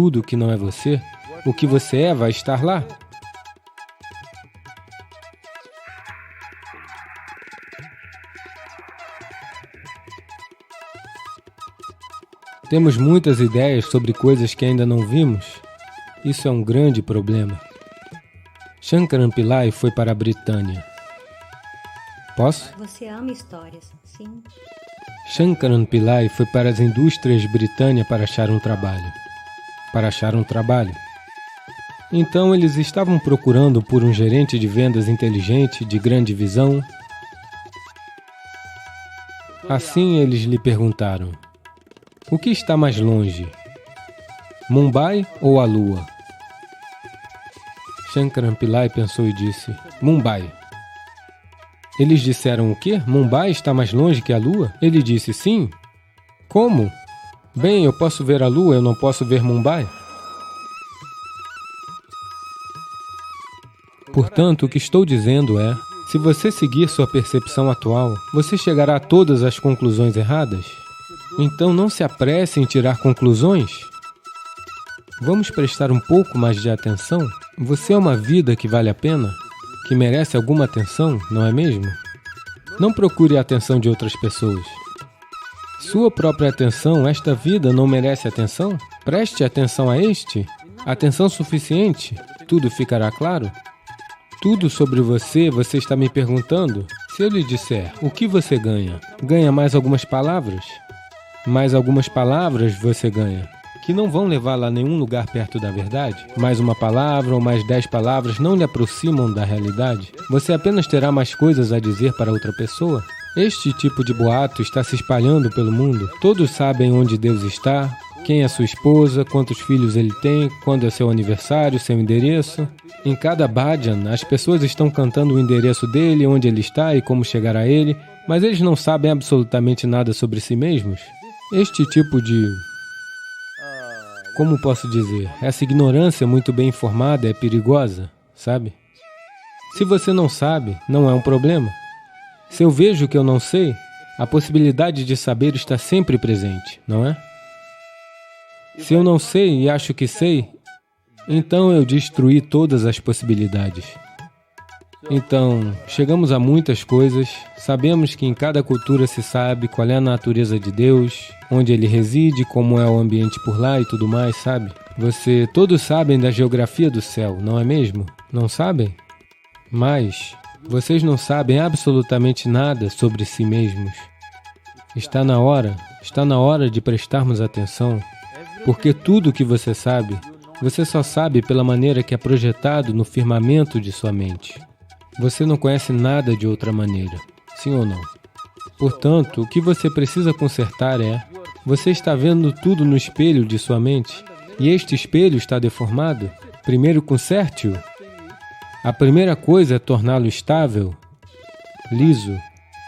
tudo que não é você, o que você é vai estar lá. Temos muitas ideias sobre coisas que ainda não vimos. Isso é um grande problema. Shankaran Pillai foi para a Britânia. Posso? Você ama histórias, sim. Shankaran Pillai foi para as indústrias Britânia para achar um trabalho. Então eles estavam procurando por um gerente de vendas inteligente, de grande visão. Assim eles lhe perguntaram: o que está mais longe? Mumbai ou a Lua? Shankaran Pillai pensou e disse: Mumbai. Eles disseram o quê? Mumbai está mais longe que a Lua? Ele disse: sim. Como? Bem, eu posso ver a Lua, eu não posso ver Mumbai. Portanto, o que estou dizendo é, se você seguir sua percepção atual, você chegará a todas as conclusões erradas. Então não se apresse em tirar conclusões. Vamos prestar um pouco mais de atenção? Você é uma vida que vale a pena? Que merece alguma atenção, não é mesmo? Não procure a atenção de outras pessoas. Sua própria atenção, esta vida não merece atenção? Preste atenção a este. Atenção suficiente, tudo ficará claro. Tudo sobre você, você está me perguntando? Se eu lhe disser, o que você ganha? Ganha mais algumas palavras? Mais algumas palavras você ganha, que não vão levá-la a nenhum lugar perto da verdade. Mais uma palavra ou mais 10 palavras não lhe aproximam da realidade. Você apenas terá mais coisas a dizer para outra pessoa. Este tipo de boato está se espalhando pelo mundo. Todos sabem onde Deus está, quem é sua esposa, quantos filhos ele tem, quando é seu aniversário, seu endereço. Em cada bhajan, as pessoas estão cantando o endereço dele, onde ele está e como chegar a ele, mas eles não sabem absolutamente nada sobre si mesmos. Este tipo de... Como posso dizer? Essa ignorância muito bem informada é perigosa, sabe? Se você não sabe, não é um problema. Se eu vejo que eu não sei, a possibilidade de saber está sempre presente, não é? Se eu não sei e acho que sei, então eu destruí todas as possibilidades. Então, chegamos a muitas coisas, sabemos que em cada cultura se sabe qual é a natureza de Deus, onde ele reside, como é o ambiente por lá e tudo mais, sabe? Todos sabem da geografia do céu, não é mesmo? Não sabem? Mas vocês não sabem absolutamente nada sobre si mesmos. Está na hora de prestarmos atenção, porque tudo o que você sabe, você só sabe pela maneira que é projetado no firmamento de sua mente. Você não conhece nada de outra maneira, sim ou não? Portanto, o que você precisa consertar é, você está vendo tudo no espelho de sua mente, e este espelho está deformado? Primeiro conserte-o. A primeira coisa é torná-lo estável, liso,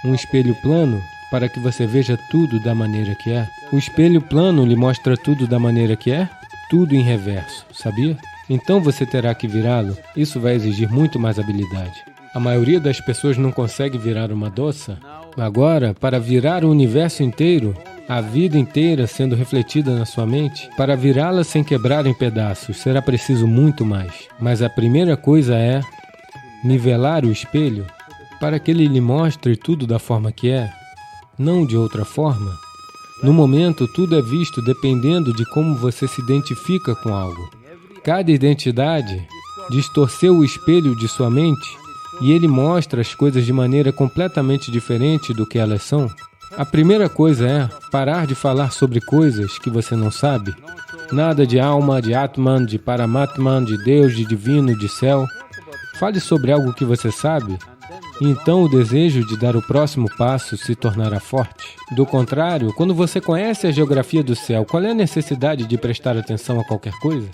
um espelho plano, para que você veja tudo da maneira que é. O espelho plano lhe mostra tudo da maneira que é, tudo em reverso, sabia? Então você terá que virá-lo. Isso vai exigir muito mais habilidade. A maioria das pessoas não consegue virar uma doça. Agora, para virar o universo inteiro, a vida inteira sendo refletida na sua mente, para virá-la sem quebrar em pedaços, será preciso muito mais. Mas a primeira coisa é nivelar o espelho para que ele lhe mostre tudo da forma que é, não de outra forma. No momento, tudo é visto dependendo de como você se identifica com algo. Cada identidade distorceu o espelho de sua mente e ele mostra as coisas de maneira completamente diferente do que elas são. A primeira coisa é parar de falar sobre coisas que você não sabe. Nada de alma, de Atman, de Paramatman, de Deus, de divino, de céu. Fale sobre algo que você sabe, e então o desejo de dar o próximo passo se tornará forte. Do contrário, quando você conhece a geografia do céu, qual é a necessidade de prestar atenção a qualquer coisa?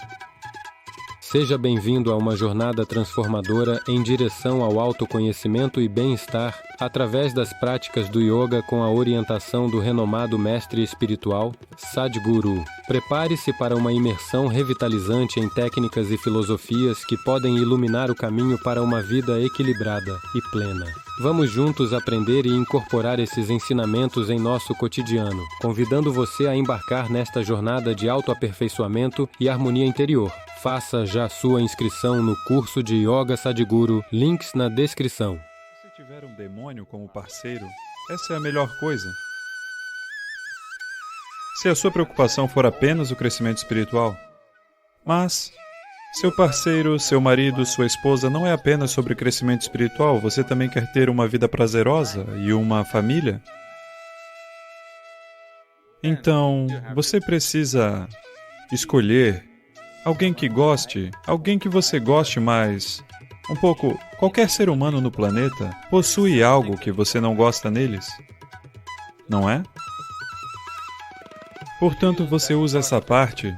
Seja bem-vindo a uma jornada transformadora em direção ao autoconhecimento e bem-estar através das práticas do yoga com a orientação do renomado mestre espiritual Sadhguru. Prepare-se para uma imersão revitalizante em técnicas e filosofias que podem iluminar o caminho para uma vida equilibrada e plena. Vamos juntos aprender e incorporar esses ensinamentos em nosso cotidiano, convidando você a embarcar nesta jornada de autoaperfeiçoamento e harmonia interior. Faça já sua inscrição no curso de Yoga Sadhguru, links na descrição. Se tiver um demônio como parceiro, essa é a melhor coisa. Se a sua preocupação for apenas o crescimento espiritual, mas seu parceiro, seu marido, sua esposa não é apenas sobre crescimento espiritual, você também quer ter uma vida prazerosa e uma família? Então, você precisa escolher alguém que goste, alguém que você goste mais. Um pouco, qualquer ser humano no planeta possui algo que você não gosta neles, não é? Portanto, você usa essa parte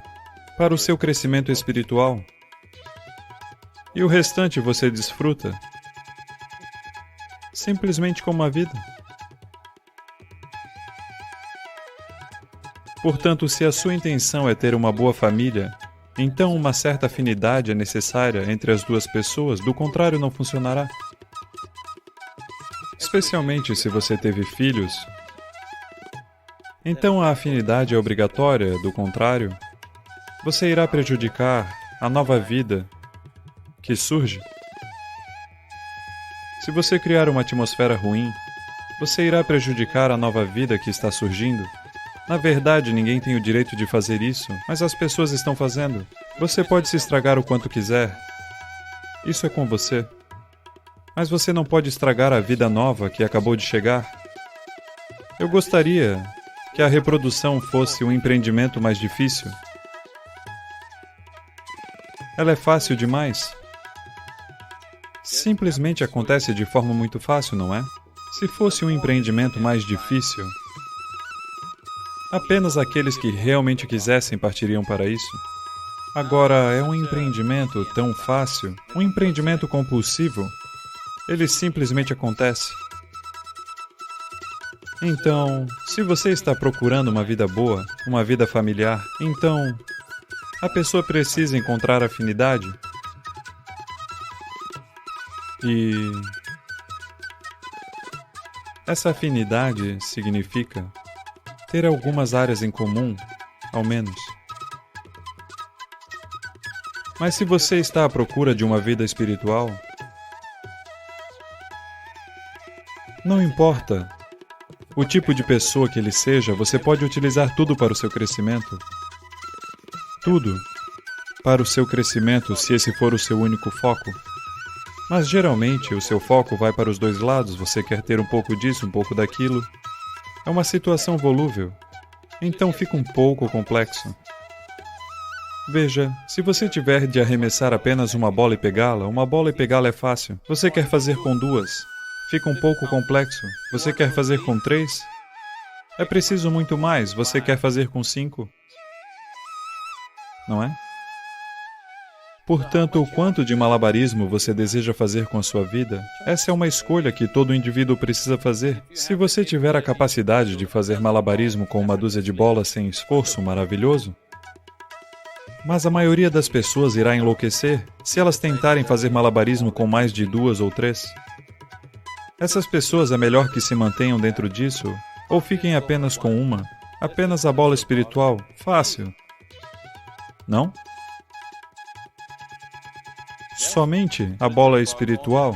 para o seu crescimento espiritual. E o restante você desfruta, simplesmente como a vida. Portanto, se a sua intenção é ter uma boa família, então uma certa afinidade é necessária entre as duas pessoas, do contrário não funcionará. Especialmente se você teve filhos. Então a afinidade é obrigatória, do contrário, você irá prejudicar a nova vida que surge. Se você criar uma atmosfera ruim, você irá prejudicar a nova vida que está surgindo. Na verdade, ninguém tem o direito de fazer isso, mas as pessoas estão fazendo. Você pode se estragar o quanto quiser. Isso é com você. Mas você não pode estragar a vida nova que acabou de chegar. Eu gostaria que a reprodução fosse um empreendimento mais difícil. Ela é fácil demais. Simplesmente acontece de forma muito fácil, não é? Se fosse um empreendimento mais difícil, apenas aqueles que realmente quisessem partiriam para isso. Agora, é um empreendimento tão fácil, um empreendimento compulsivo, ele simplesmente acontece. Então, se você está procurando uma vida boa, uma vida familiar, então a pessoa precisa encontrar afinidade. E essa afinidade significa ter algumas áreas em comum, ao menos. Mas se você está à procura de uma vida espiritual, não importa o tipo de pessoa que ele seja, você pode utilizar tudo para o seu crescimento. Tudo para o seu crescimento, se esse for o seu único foco. Mas geralmente o seu foco vai para os dois lados, você quer ter um pouco disso, um pouco daquilo. É uma situação volúvel, então fica um pouco complexo. Veja, se você tiver de arremessar apenas uma bola e pegá-la é fácil. Você quer fazer com duas, fica um pouco complexo. Você quer fazer com 3? É preciso muito mais. Você quer fazer com 5? Não é? Portanto, o quanto de malabarismo você deseja fazer com a sua vida, essa é uma escolha que todo indivíduo precisa fazer. Se você tiver a capacidade de fazer malabarismo com uma dúzia de bolas sem esforço, maravilhoso. Mas a maioria das pessoas irá enlouquecer se elas tentarem fazer malabarismo com mais de 2 ou 3. Essas pessoas é melhor que se mantenham dentro disso, ou fiquem apenas com uma, apenas a bola espiritual, fácil. Não? Somente a bola espiritual?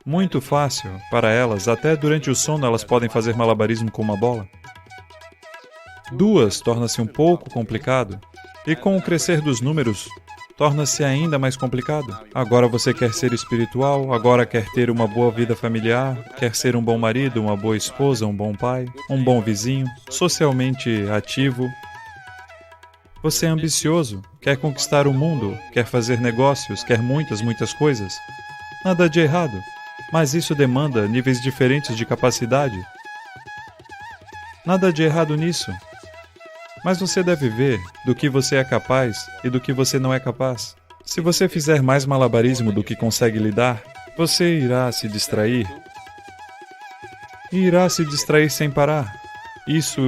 Muito fácil para elas, até durante o sono elas podem fazer malabarismo com uma bola. 2 torna-se um pouco complicado, e com o crescer dos números, torna-se ainda mais complicado. Agora você quer ser espiritual, agora quer ter uma boa vida familiar, quer ser um bom marido, uma boa esposa, um bom pai, um bom vizinho, socialmente ativo. Você é ambicioso, quer conquistar o mundo, quer fazer negócios, quer muitas coisas. Nada de errado, mas isso demanda níveis diferentes de capacidade. Nada de errado nisso. Mas você deve ver do que você é capaz e do que você não é capaz. Se você fizer mais malabarismo do que consegue lidar, você irá se distrair. E irá se distrair sem parar. Isso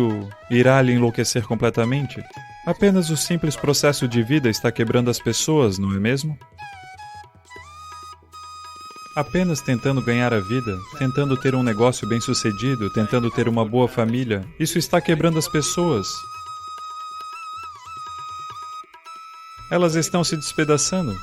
irá lhe enlouquecer completamente. Apenas o simples processo de vida está quebrando as pessoas, não é mesmo? Apenas tentando ganhar a vida, tentando ter um negócio bem-sucedido, tentando ter uma boa família, isso está quebrando as pessoas. Elas estão se despedaçando.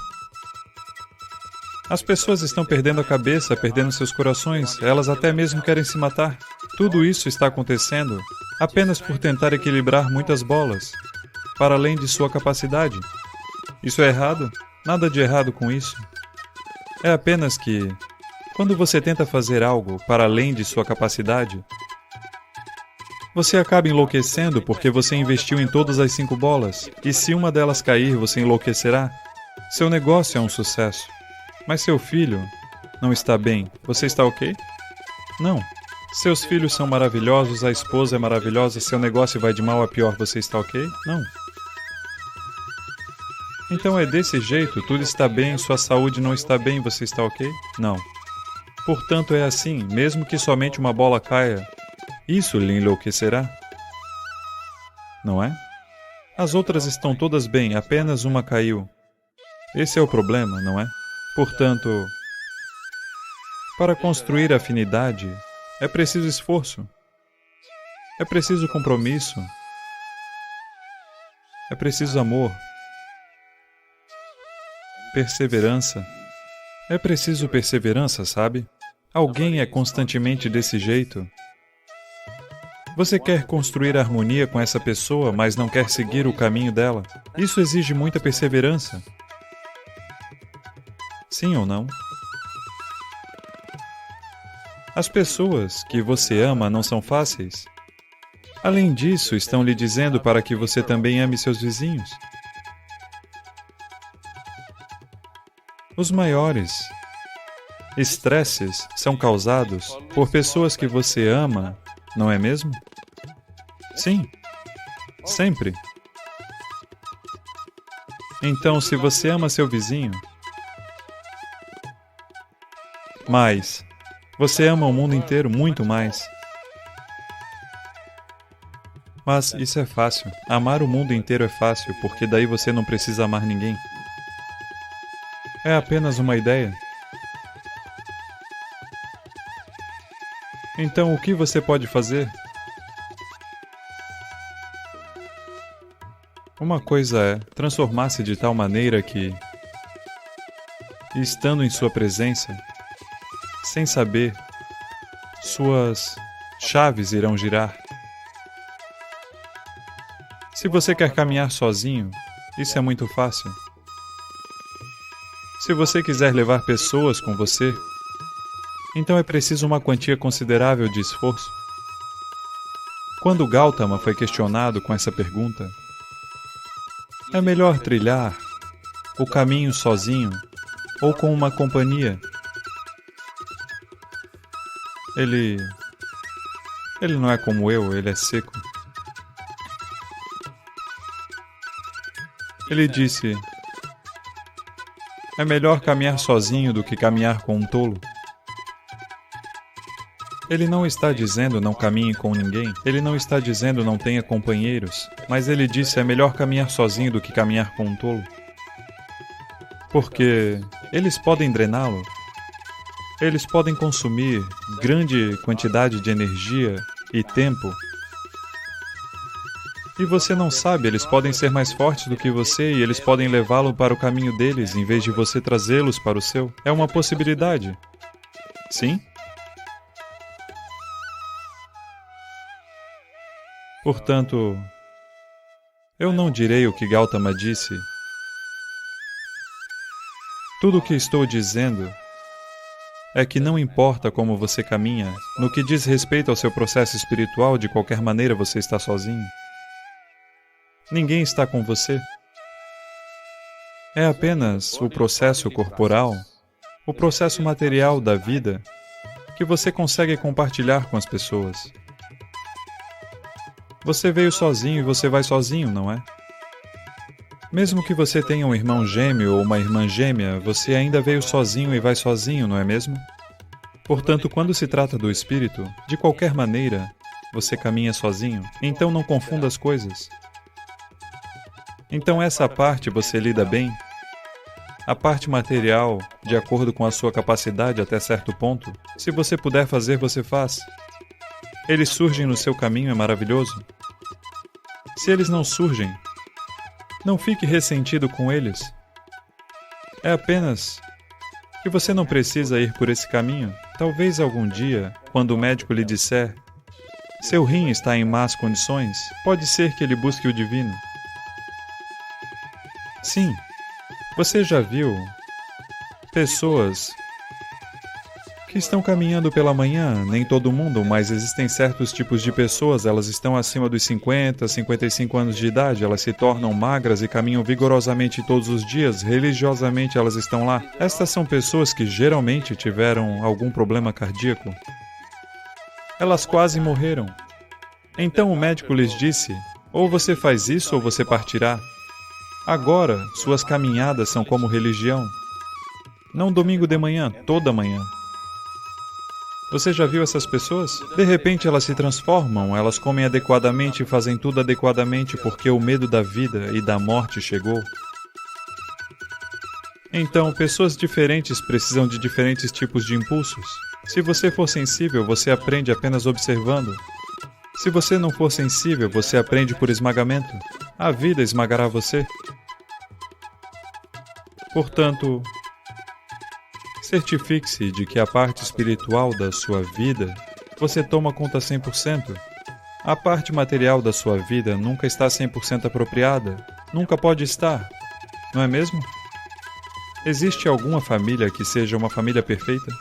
As pessoas estão perdendo a cabeça, perdendo seus corações, elas até mesmo querem se matar. Tudo isso está acontecendo apenas por tentar equilibrar muitas bolas, para além de sua capacidade. Isso é errado? Nada de errado com isso. É apenas que, quando você tenta fazer algo para além de sua capacidade, você acaba enlouquecendo porque você investiu em todas as 5 bolas, e se uma delas cair, você enlouquecerá. Seu negócio é um sucesso, mas seu filho não está bem. Você está ok? Não. Seus filhos são maravilhosos, a esposa é maravilhosa, seu negócio vai de mal a pior, você está ok? Não. Então é desse jeito, tudo está bem, sua saúde não está bem, você está ok? Não. Portanto é assim, mesmo que somente uma bola caia, isso lhe enlouquecerá? Não é? As outras estão todas bem, apenas uma caiu. Esse é o problema, não é? Portanto, para construir afinidade, é preciso esforço. É preciso compromisso. É preciso amor. Perseverança. É preciso perseverança, sabe? Alguém é constantemente desse jeito. Você quer construir harmonia com essa pessoa, mas não quer seguir o caminho dela. Isso exige muita perseverança. Sim ou não? As pessoas que você ama não são fáceis. Além disso, estão lhe dizendo para que você também ame seus vizinhos. Os maiores estresses são causados por pessoas que você ama, não é mesmo? Sim, sempre. Então, se você ama seu vizinho, mas você ama o mundo inteiro muito mais. Mas isso é fácil. Amar o mundo inteiro é fácil, porque daí você não precisa amar ninguém. É apenas uma ideia. Então, o que você pode fazer? Uma coisa é transformar-se de tal maneira que, estando em sua presença, sem saber, suas chaves irão girar. Se você quer caminhar sozinho, isso é muito fácil. Se você quiser levar pessoas com você, então é preciso uma quantia considerável de esforço. Quando Gautama foi questionado com essa pergunta, é melhor trilhar o caminho sozinho ou com uma companhia? Ele não é como eu, ele é seco. Ele disse: é melhor caminhar sozinho do que caminhar com um tolo. Ele não está dizendo não caminhe com ninguém, ele não está dizendo não tenha companheiros, mas ele disse é melhor caminhar sozinho do que caminhar com um tolo. Porque eles podem drená-lo, eles podem consumir grande quantidade de energia e tempo. E você não sabe, eles podem ser mais fortes do que você e eles podem levá-lo para o caminho deles em vez de você trazê-los para o seu. É uma possibilidade. Sim? Portanto, eu não direi o que Gautama disse. Tudo o que estou dizendo é que não importa como você caminha, no que diz respeito ao seu processo espiritual, de qualquer maneira você está sozinho. Ninguém está com você. É apenas o processo corporal, o processo material da vida, que você consegue compartilhar com as pessoas. Você veio sozinho e você vai sozinho, não é? Mesmo que você tenha um irmão gêmeo ou uma irmã gêmea, você ainda veio sozinho e vai sozinho, não é mesmo? Portanto, quando se trata do espírito, de qualquer maneira, você caminha sozinho, então não confunda as coisas. Então essa parte você lida bem. A parte material, de acordo com a sua capacidade até certo ponto, se você puder fazer, você faz. Eles surgem no seu caminho, é maravilhoso. Se eles não surgem, não fique ressentido com eles. É apenas que você não precisa ir por esse caminho. Talvez algum dia, quando o médico lhe disser seu rim está em más condições, pode ser que ele busque o divino. Sim, você já viu pessoas que estão caminhando pela manhã, nem todo mundo, mas existem certos tipos de pessoas, elas estão acima dos 50, 55 anos de idade, elas se tornam magras e caminham vigorosamente todos os dias, religiosamente elas estão lá. Estas são pessoas que geralmente tiveram algum problema cardíaco. Elas quase morreram. Então o médico lhes disse, ou você faz isso ou você partirá. Agora, suas caminhadas são como religião. Não domingo de manhã, toda manhã. Você já viu essas pessoas? De repente elas se transformam, elas comem adequadamente e fazem tudo adequadamente porque o medo da vida e da morte chegou. Então, pessoas diferentes precisam de diferentes tipos de impulsos. Se você for sensível, você aprende apenas observando. Se você não for sensível, você aprende por esmagamento. A vida esmagará você. Portanto, certifique-se de que a parte espiritual da sua vida você toma conta 100%. A parte material da sua vida nunca está 100% apropriada. Nunca pode estar. Não é mesmo? Existe alguma família que seja uma família perfeita?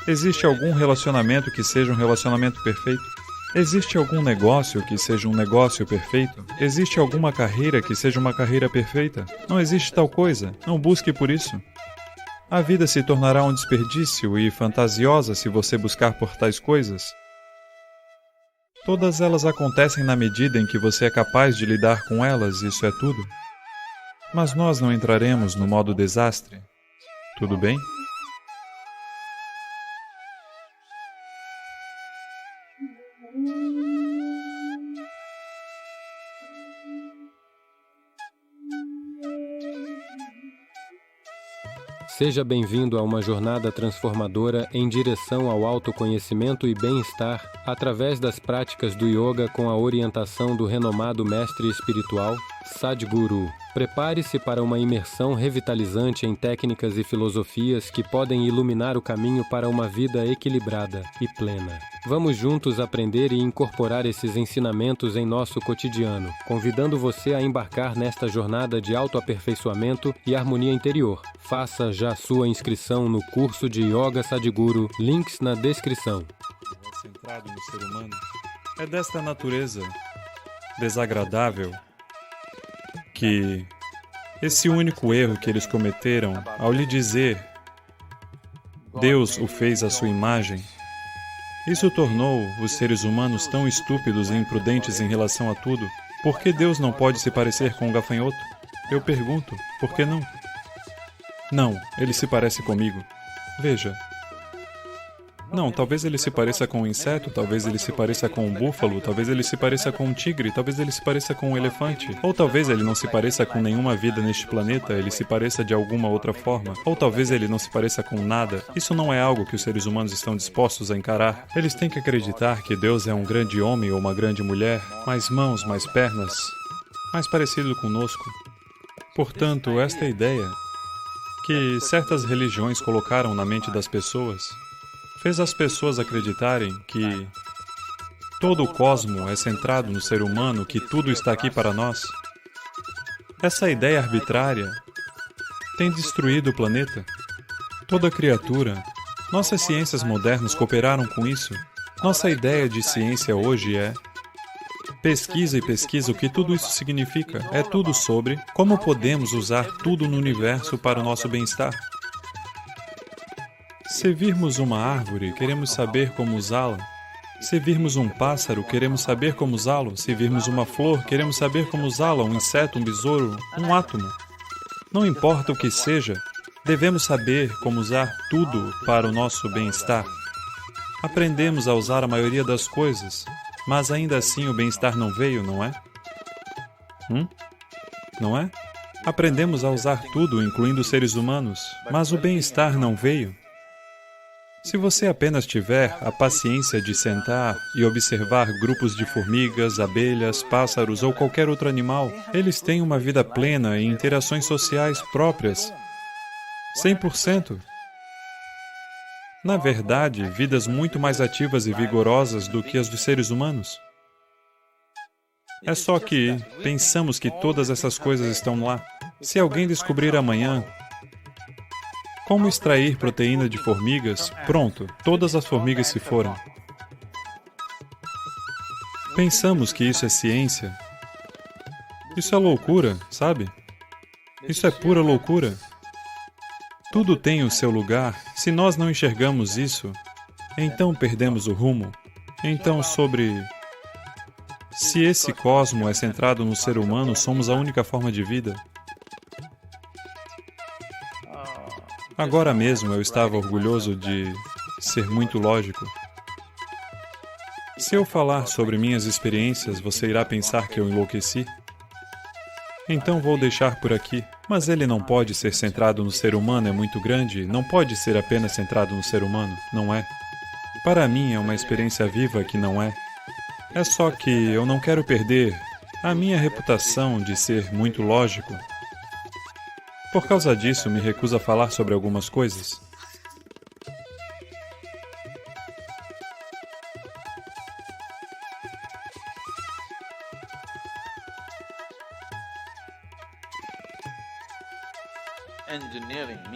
Existe algum relacionamento que seja um relacionamento perfeito? Existe algum negócio que seja um negócio perfeito? Existe alguma carreira que seja uma carreira perfeita? Não existe tal coisa. Não busque por isso. A vida se tornará um desperdício e fantasiosa se você buscar por tais coisas. Todas elas acontecem na medida em que você é capaz de lidar com elas, isso é tudo. Mas nós não entraremos no modo desastre. Tudo bem? Seja bem-vindo a uma jornada transformadora em direção ao autoconhecimento e bem-estar através das práticas do yoga com a orientação do renomado mestre espiritual Sadhguru. Prepare-se para uma imersão revitalizante em técnicas e filosofias que podem iluminar o caminho para uma vida equilibrada e plena. Vamos juntos aprender e incorporar esses ensinamentos em nosso cotidiano, convidando você a embarcar nesta jornada de autoaperfeiçoamento e harmonia interior. Faça já sua inscrição no curso de Yoga Sadhguru, links na descrição. Centrado no ser humano é desta natureza desagradável que esse único erro que eles cometeram ao lhe dizer Deus o fez à sua imagem, isso tornou os seres humanos tão estúpidos e imprudentes em relação a tudo. Por que Deus não pode se parecer com um gafanhoto? Eu pergunto, por que não? Não, ele se parece comigo. Veja. Não, talvez ele se pareça com um inseto, talvez ele se pareça com um búfalo, talvez ele se pareça com um tigre, talvez ele se pareça com um elefante. Ou talvez ele não se pareça com nenhuma vida neste planeta, ele se pareça de alguma outra forma. Ou talvez ele não se pareça com nada. Isso não é algo que os seres humanos estão dispostos a encarar. Eles têm que acreditar que Deus é um grande homem ou uma grande mulher, mais mãos, mais pernas, mais parecido conosco. Portanto, esta ideia que certas religiões colocaram na mente das pessoas fez as pessoas acreditarem que todo o cosmo é centrado no ser humano, que tudo está aqui para nós. Essa ideia arbitrária tem destruído o planeta. Toda criatura. Nossas ciências modernas cooperaram com isso. Nossa ideia de ciência hoje é pesquisa e pesquisa. O que tudo isso significa? É tudo sobre como podemos usar tudo no universo para o nosso bem-estar. Se virmos uma árvore, queremos saber como usá-la. Se virmos um pássaro, queremos saber como usá-lo. Se virmos uma flor, queremos saber como usá-la, um inseto, um besouro, um átomo. Não importa o que seja, devemos saber como usar tudo para o nosso bem-estar. Aprendemos a usar a maioria das coisas, mas ainda assim o bem-estar não veio, não é? Não é? Aprendemos a usar tudo, incluindo os seres humanos, mas o bem-estar não veio. Se você apenas tiver a paciência de sentar e observar grupos de formigas, abelhas, pássaros ou qualquer outro animal, eles têm uma vida plena e interações sociais próprias. 100%. Na verdade, vidas muito mais ativas e vigorosas do que as dos seres humanos. É só que pensamos que todas essas coisas estão lá. Se alguém descobrir amanhã como extrair proteína de formigas, pronto, todas as formigas se foram. Pensamos que isso é ciência. Isso é loucura, sabe? Isso é pura loucura. Tudo tem o seu lugar. Se nós não enxergamos isso, então perdemos o rumo. Então, se esse cosmo é centrado no ser humano, somos a única forma de vida. Agora mesmo eu estava orgulhoso de ser muito lógico. Se eu falar sobre minhas experiências, você irá pensar que eu enlouqueci? Então vou deixar por aqui. Mas ele não pode ser centrado no ser humano, é muito grande, não pode ser apenas centrado no ser humano, não é? Para mim é uma experiência viva que não é. É só que eu não quero perder a minha reputação de ser muito lógico. Por causa disso, me recuso a falar sobre algumas coisas.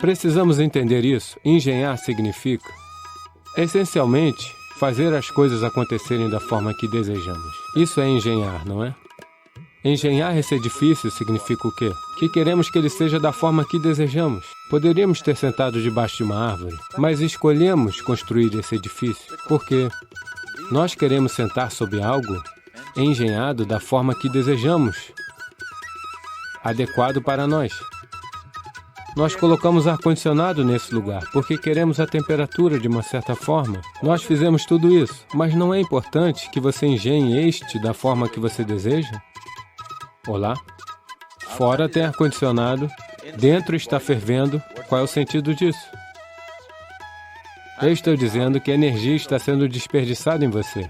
Precisamos entender isso. Engenhar significa, essencialmente, fazer as coisas acontecerem da forma que desejamos. Isso é engenhar, não é? Engenhar esse edifício significa o quê? Que queremos que ele seja da forma que desejamos. Poderíamos ter sentado debaixo de uma árvore, mas escolhemos construir esse edifício porque nós queremos sentar sobre algo engenhado da forma que desejamos, adequado para nós. Nós colocamos ar-condicionado nesse lugar porque queremos a temperatura de uma certa forma. Nós fizemos tudo isso, mas não é importante que você engenhe este da forma que você deseja? Olá? Fora tem ar-condicionado, dentro está fervendo. Qual é o sentido disso? Eu estou dizendo que a energia está sendo desperdiçada em você.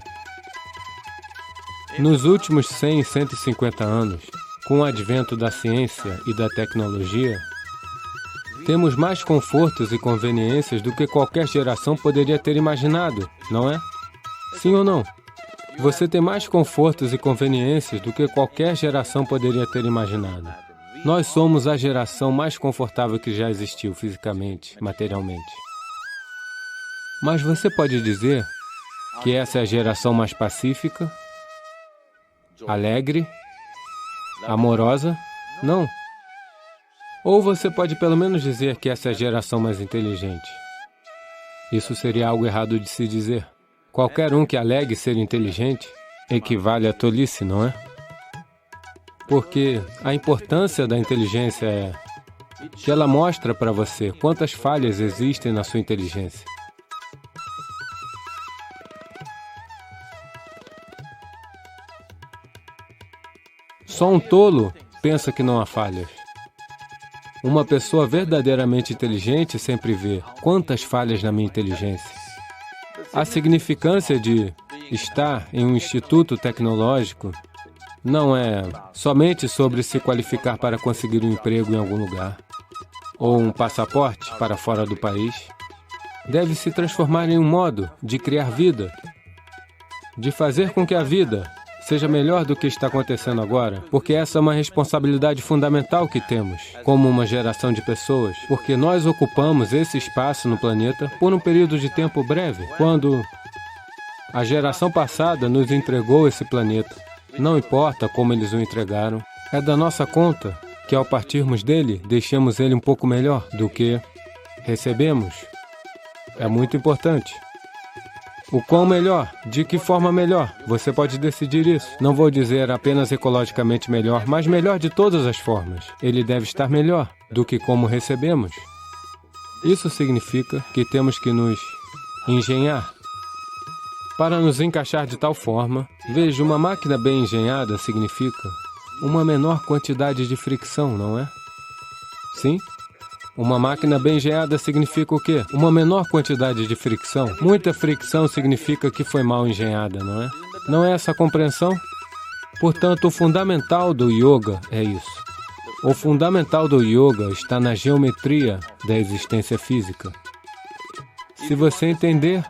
Nos últimos 100 e 150 anos, com o advento da ciência e da tecnologia, temos mais confortos e conveniências do que qualquer geração poderia ter imaginado, não é? Sim ou não? Você tem mais confortos e conveniências do que qualquer geração poderia ter imaginado. Nós somos a geração mais confortável que já existiu fisicamente, materialmente. Mas você pode dizer que essa é a geração mais pacífica, alegre, amorosa? Não. Ou você pode pelo menos dizer que essa é a geração mais inteligente. Isso seria algo errado de se dizer. Qualquer um que alegue ser inteligente equivale à tolice, não é? Porque a importância da inteligência é que ela mostra para você quantas falhas existem na sua inteligência. Só um tolo pensa que não há falhas. Uma pessoa verdadeiramente inteligente sempre vê quantas falhas na minha inteligência. A significância de estar em um instituto tecnológico não é somente sobre se qualificar para conseguir um emprego em algum lugar ou um passaporte para fora do país. Deve se transformar em um modo de criar vida, de fazer com que a vida seja melhor do que está acontecendo agora, porque essa é uma responsabilidade fundamental que temos, como uma geração de pessoas, porque nós ocupamos esse espaço no planeta por um período de tempo breve, quando a geração passada nos entregou esse planeta. Não importa como eles o entregaram, é da nossa conta que ao partirmos dele, deixemos ele um pouco melhor do que recebemos. É muito importante. O quão melhor? De que forma melhor? Você pode decidir isso. Não vou dizer apenas ecologicamente melhor, mas melhor de todas as formas. Ele deve estar melhor do que como recebemos. Isso significa que temos que nos engenhar para nos encaixar de tal forma. Veja, uma máquina bem engenhada significa uma menor quantidade de fricção, não é? Sim? Uma máquina bem engenhada significa o quê? Uma menor quantidade de fricção. Muita fricção significa que foi mal engenhada, não é? Não é essa a compreensão? Portanto, o fundamental do yoga é isso. O fundamental do yoga está na geometria da existência física. Se você entender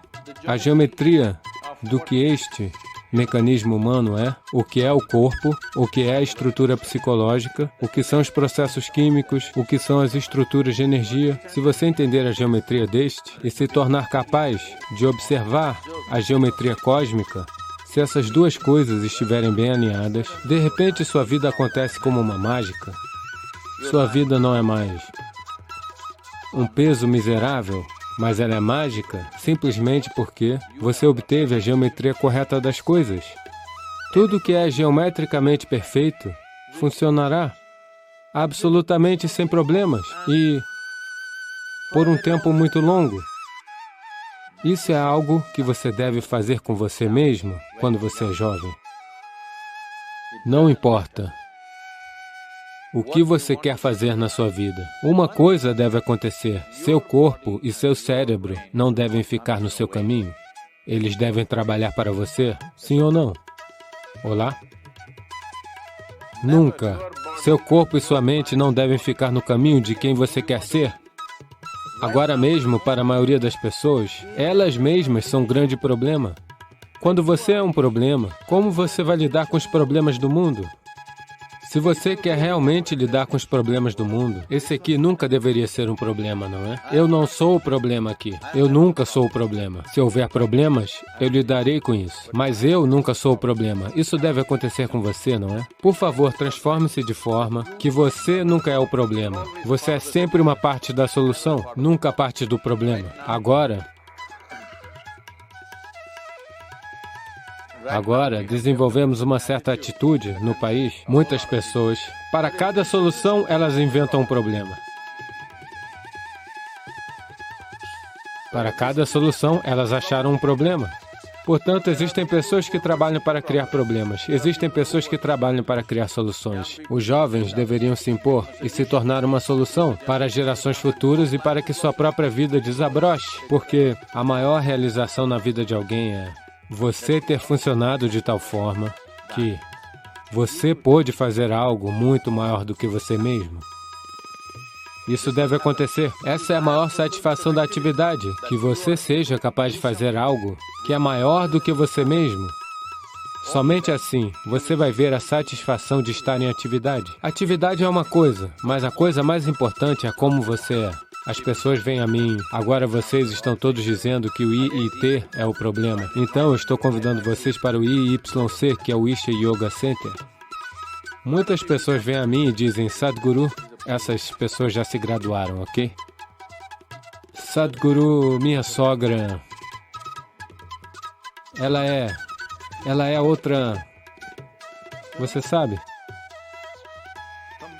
a geometria do que este mecanismo humano é, o que é o corpo, o que é a estrutura psicológica, o que são os processos químicos, o que são as estruturas de energia. Se você entender a geometria deste e se tornar capaz de observar a geometria cósmica, se essas duas coisas estiverem bem alinhadas, de repente sua vida acontece como uma mágica. Sua vida não é mais um peso miserável, mas ela é mágica simplesmente porque você obteve a geometria correta das coisas. Tudo que é geometricamente perfeito funcionará absolutamente sem problemas e por um tempo muito longo. Isso é algo que você deve fazer com você mesmo quando você é jovem. Não importa o que você quer fazer na sua vida. Uma coisa deve acontecer. Seu corpo e seu cérebro não devem ficar no seu caminho. Eles devem trabalhar para você, sim ou não? Olá? Nunca. Seu corpo e sua mente não devem ficar no caminho de quem você quer ser. Agora mesmo, para a maioria das pessoas, elas mesmas são um grande problema. Quando você é um problema, como você vai lidar com os problemas do mundo? Se você quer realmente lidar com os problemas do mundo, esse aqui nunca deveria ser um problema, não é? Eu não sou o problema aqui. Eu nunca sou o problema. Se houver problemas, eu lidarei com isso. Mas eu nunca sou o problema. Isso deve acontecer com você, não é? Por favor, transforme-se de forma que você nunca é o problema. Você é sempre uma parte da solução, nunca parte do problema. Agora, desenvolvemos uma certa atitude no país. Muitas pessoas, para cada solução, elas inventam um problema. Para cada solução, elas acharam um problema. Portanto, existem pessoas que trabalham para criar problemas. Existem pessoas que trabalham para criar soluções. Os jovens deveriam se impor e se tornar uma solução para gerações futuras e para que sua própria vida desabroche. Porque a maior realização na vida de alguém é você ter funcionado de tal forma que você pôde fazer algo muito maior do que você mesmo. Isso deve acontecer. Essa é a maior satisfação da atividade, que você seja capaz de fazer algo que é maior do que você mesmo. Somente assim, você vai ver a satisfação de estar em atividade. Atividade é uma coisa, mas a coisa mais importante é como você é. As pessoas vêm a mim, agora vocês estão todos dizendo que o IIT é o problema. Então eu estou convidando vocês para o IYC, que é o Isha Yoga Center. Muitas pessoas vêm a mim e dizem, Sadhguru, essas pessoas já se graduaram, ok? Sadhguru, minha sogra, ela é outra, você sabe?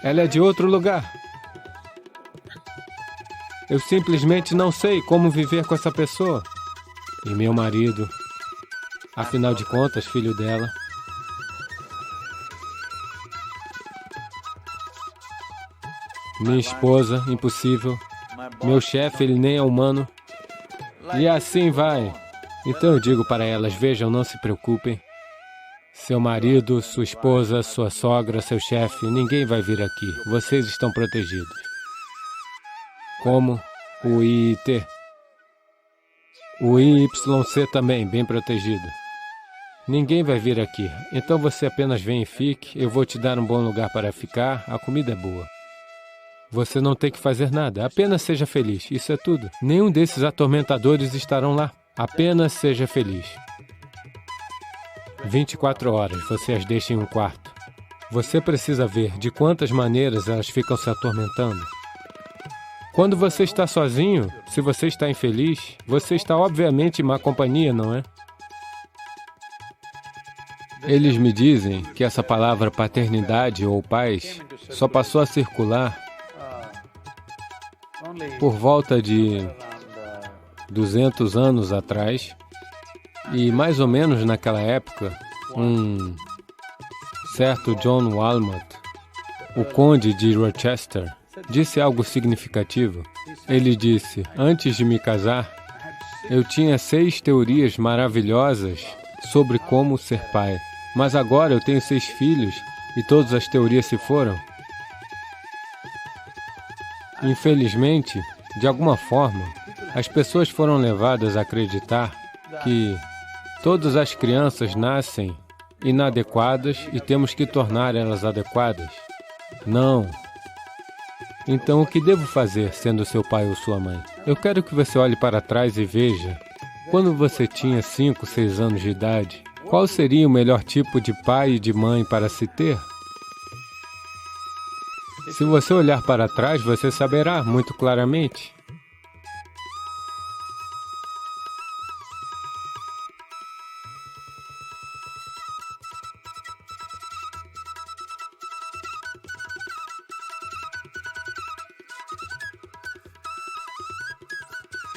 Ela é de outro lugar. Eu simplesmente não sei como viver com essa pessoa. E meu marido, afinal de contas, filho dela. Minha esposa, impossível. Meu chefe, ele nem é humano. E assim vai. Então eu digo para elas, vejam, não se preocupem. Seu marido, sua esposa, sua sogra, seu chefe, ninguém vai vir aqui. Vocês estão protegidos. Como o IIT. O IYC também, bem protegido. Ninguém vai vir aqui, então você apenas vem e fique, eu vou te dar um bom lugar para ficar, a comida é boa. Você não tem que fazer nada, apenas seja feliz, isso é tudo. Nenhum desses atormentadores estarão lá, apenas seja feliz. 24 horas, você as deixa em um quarto. Você precisa ver de quantas maneiras elas ficam se atormentando. Quando você está sozinho, se você está infeliz, você está obviamente em má companhia, não é? Eles me dizem que essa palavra paternidade ou pais só passou a circular por volta de 200 anos atrás, e mais ou menos naquela época, um certo John Walmart, o conde de Rochester, disse algo significativo. Ele disse: antes de me casar, eu tinha 6 teorias maravilhosas sobre como ser pai, mas agora eu tenho 6 filhos e todas as teorias se foram. Infelizmente, de alguma forma, as pessoas foram levadas a acreditar que todas as crianças nascem inadequadas e temos que tornar elas adequadas. Não. Então, o que devo fazer sendo seu pai ou sua mãe? Eu quero que você olhe para trás e veja, quando você tinha 5, 6 anos de idade, qual seria o melhor tipo de pai e de mãe para se ter? Se você olhar para trás, você saberá muito claramente.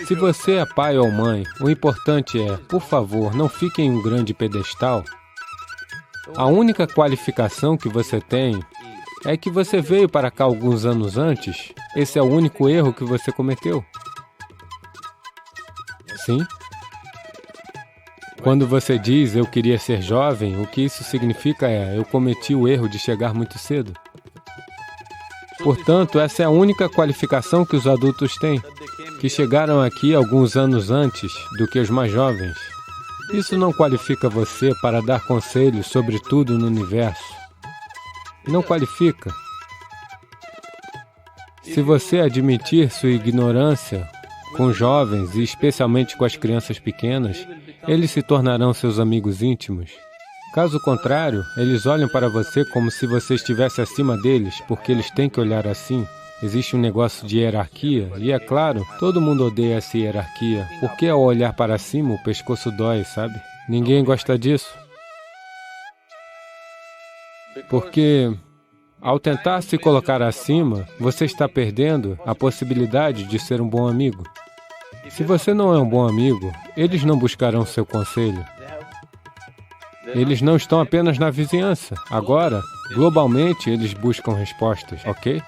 Se você é pai ou mãe, o importante é, por favor, não fique em um grande pedestal. A única qualificação que você tem é que você veio para cá alguns anos antes. Esse é o único erro que você cometeu. Sim? Quando você diz eu queria ser jovem, o que isso significa é eu cometi o erro de chegar muito cedo. Portanto, essa é a única qualificação que os adultos têm, que chegaram aqui alguns anos antes do que os mais jovens. Isso não qualifica você para dar conselhos sobre tudo no universo. Não qualifica. Se você admitir sua ignorância com jovens e especialmente com as crianças pequenas, eles se tornarão seus amigos íntimos. Caso contrário, eles olham para você como se você estivesse acima deles, porque eles têm que olhar assim. Existe um negócio de hierarquia, e é claro, todo mundo odeia essa hierarquia, porque ao olhar para cima o pescoço dói, sabe? Ninguém gosta disso. Porque, ao tentar se colocar acima, você está perdendo a possibilidade de ser um bom amigo. Se você não é um bom amigo, eles não buscarão seu conselho. Eles não estão apenas na vizinhança. Agora, globalmente, eles buscam respostas, ok?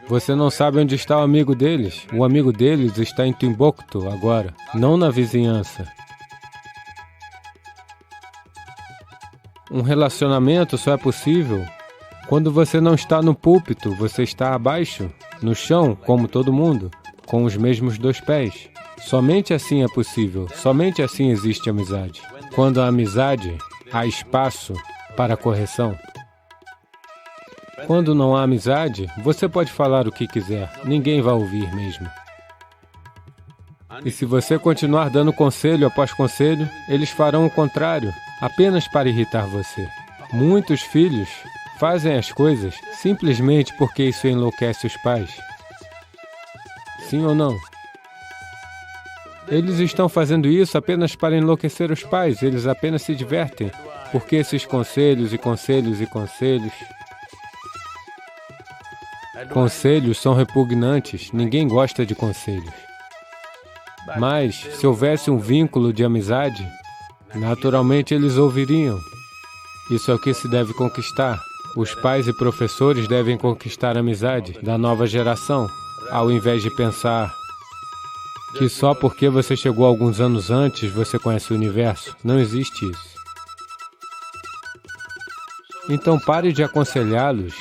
Você não sabe onde está o amigo deles. O amigo deles está em Timbuktu agora, não na vizinhança. Um relacionamento só é possível quando você não está no púlpito, você está abaixo, no chão, como todo mundo, com os mesmos 2 pés. Somente assim é possível, somente assim existe amizade. Quando há amizade, há espaço para correção. Quando não há amizade, você pode falar o que quiser, ninguém vai ouvir mesmo. E se você continuar dando conselho após conselho, eles farão o contrário, apenas para irritar você. Muitos filhos fazem as coisas simplesmente porque isso enlouquece os pais. Sim ou não? Eles estão fazendo isso apenas para enlouquecer os pais, eles apenas se divertem, porque esses conselhos e conselhos e conselhos... Conselhos são repugnantes, ninguém gosta de conselhos. Mas, se houvesse um vínculo de amizade, naturalmente eles ouviriam. Isso é o que se deve conquistar. Os pais e professores devem conquistar a amizade da nova geração, ao invés de pensar que só porque você chegou alguns anos antes você conhece o universo. Não existe isso. Então pare de aconselhá-los.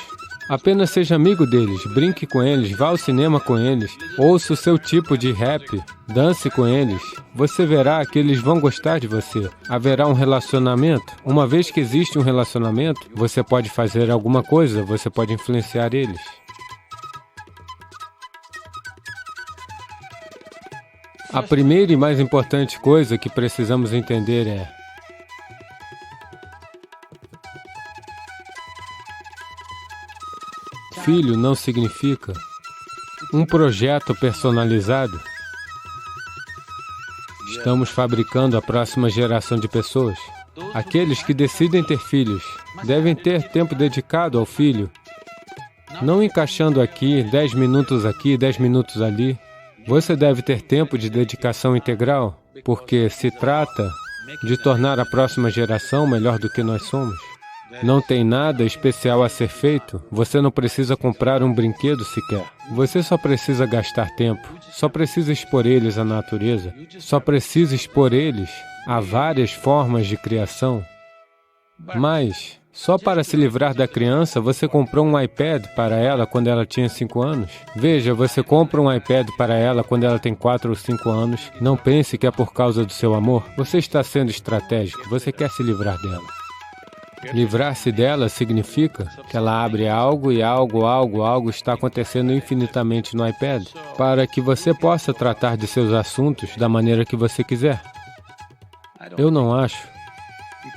Apenas seja amigo deles, brinque com eles, vá ao cinema com eles, ouça o seu tipo de rap, dance com eles. Você verá que eles vão gostar de você. Haverá um relacionamento. Uma vez que existe um relacionamento, você pode fazer alguma coisa, você pode influenciar eles. A primeira e mais importante coisa que precisamos entender é: filho não significa Um projeto personalizado. Estamos fabricando a próxima geração de pessoas. Aqueles que decidem ter filhos devem ter tempo dedicado ao filho, não encaixando aqui, 10 minutos aqui, 10 minutos ali. Você deve ter tempo de dedicação integral, porque se trata de tornar a próxima geração melhor do que nós somos. Não tem nada especial a ser feito. Você não precisa comprar um brinquedo sequer. Você só precisa gastar tempo. Só precisa expor eles à natureza. Só precisa expor eles a várias formas de criação. Mas, só para se livrar da criança, você comprou um iPad para ela quando ela tinha 5 anos? Veja, você compra um iPad para ela quando ela tem 4 ou 5 anos. Não pense que é por causa do seu amor. Você está sendo estratégico. Você quer se livrar dela. Livrar-se dela significa que ela abre algo e algo está acontecendo infinitamente no iPad, para que você possa tratar de seus assuntos da maneira que você quiser. Eu não acho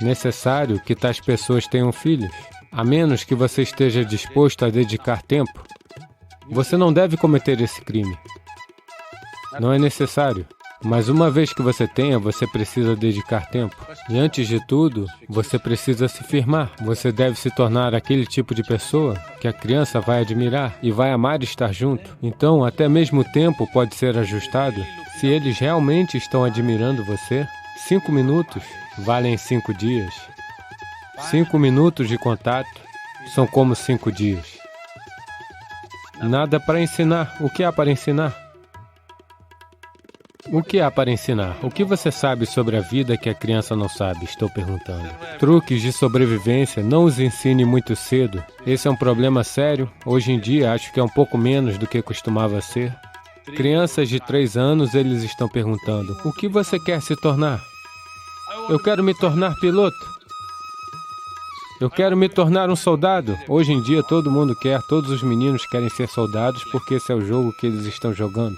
necessário que tais pessoas tenham filhos, a menos que você esteja disposto a dedicar tempo. Você não deve cometer esse crime. Não é necessário. Mas uma vez que você tenha, você precisa dedicar tempo. E antes de tudo, você precisa se firmar. Você deve se tornar aquele tipo de pessoa que a criança vai admirar e vai amar estar junto. Então, até mesmo o tempo pode ser ajustado. Se eles realmente estão admirando você, 5 minutos valem 5 dias. 5 minutos de contato são como 5 dias. Nada para ensinar. O que há para ensinar? O que há para ensinar? O que você sabe sobre a vida que a criança não sabe? Estou perguntando. Truques de sobrevivência, não os ensine muito cedo. Esse é um problema sério. Hoje em dia, acho que é um pouco menos do que costumava ser. Crianças de 3 anos, eles estão perguntando: o que você quer se tornar? Eu quero me tornar piloto. Eu quero me tornar um soldado. Hoje em dia, todo mundo quer, todos os meninos querem ser soldados porque esse é o jogo que eles estão jogando.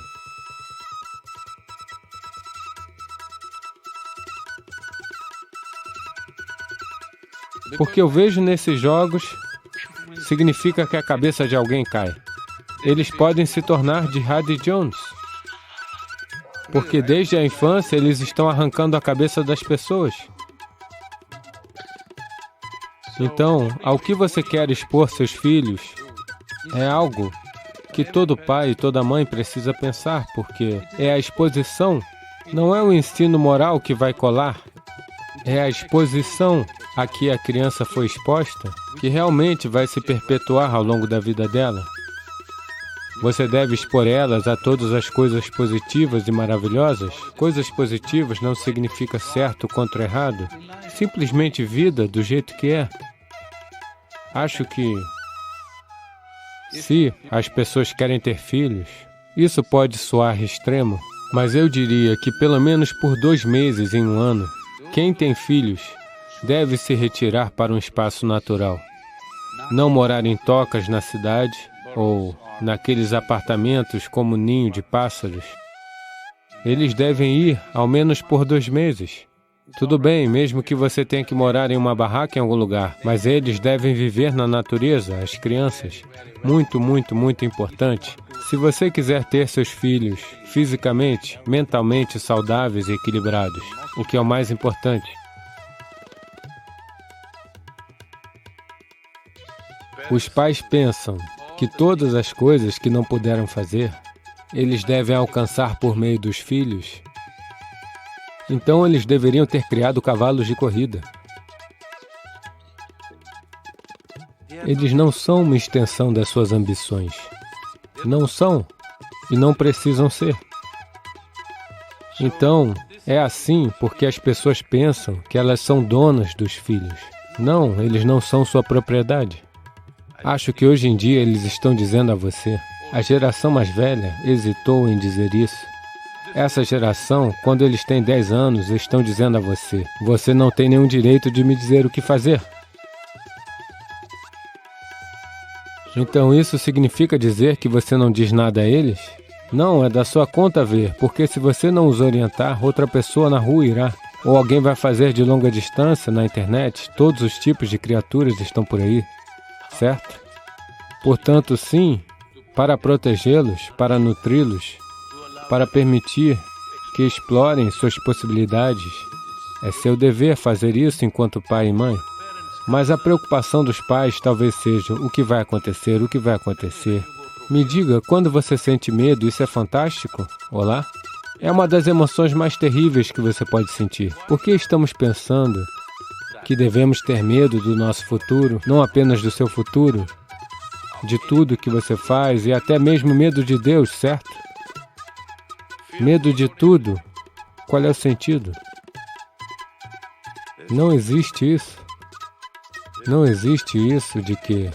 Porque eu vejo nesses jogos, significa que a cabeça de alguém cai. Eles podem se tornar Jihad Jones. Porque desde a infância eles estão arrancando a cabeça das pessoas. Então, ao que você quer expor seus filhos, é algo que todo pai e toda mãe precisa pensar, porque é a exposição, não é o ensino moral que vai colar, é a exposição a que a criança foi exposta, que realmente vai se perpetuar ao longo da vida dela. Você deve expor elas a todas as coisas positivas e maravilhosas. Coisas positivas não significa certo contra errado, simplesmente vida do jeito que é. Acho que, se as pessoas querem ter filhos, isso pode soar extremo, mas eu diria que pelo menos por 2 meses em um ano, quem tem filhos deve se retirar para um espaço natural. Não morar em tocas na cidade ou naqueles apartamentos como ninho de pássaros. Eles devem ir ao menos por 2 meses. Tudo bem, mesmo que você tenha que morar em uma barraca em algum lugar, mas eles devem viver na natureza, as crianças. Muito, muito, muito importante. Se você quiser ter seus filhos fisicamente, mentalmente saudáveis e equilibrados, o que é o mais importante. Os pais pensam que todas as coisas que não puderam fazer, eles devem alcançar por meio dos filhos. Então eles deveriam ter criado cavalos de corrida. Eles não são uma extensão das suas ambições. Não são e não precisam ser. Então, é assim porque as pessoas pensam que elas são donas dos filhos. Não, eles não são sua propriedade. Acho que hoje em dia eles estão dizendo a você. A geração mais velha hesitou em dizer isso. Essa geração, quando eles têm 10 anos, estão dizendo a você: você não tem nenhum direito de me dizer o que fazer. Então isso significa dizer que você não diz nada a eles? Não, é da sua conta ver, porque se você não os orientar, outra pessoa na rua irá. Ou alguém vai fazer de longa distância na internet. Todos os tipos de criaturas estão por aí, certo? Portanto, sim, para protegê-los, para nutri-los, para permitir que explorem suas possibilidades. É seu dever fazer isso enquanto pai e mãe. Mas a preocupação dos pais talvez seja o que vai acontecer, o que vai acontecer. Me diga, quando você sente medo, isso é fantástico? Olá? É uma das emoções mais terríveis que você pode sentir. Por que estamos pensando que devemos ter medo do nosso futuro, não apenas do seu futuro, de tudo que você faz e até mesmo medo de Deus, certo? Medo de tudo. Qual é o sentido? Não existe isso. Não existe isso de que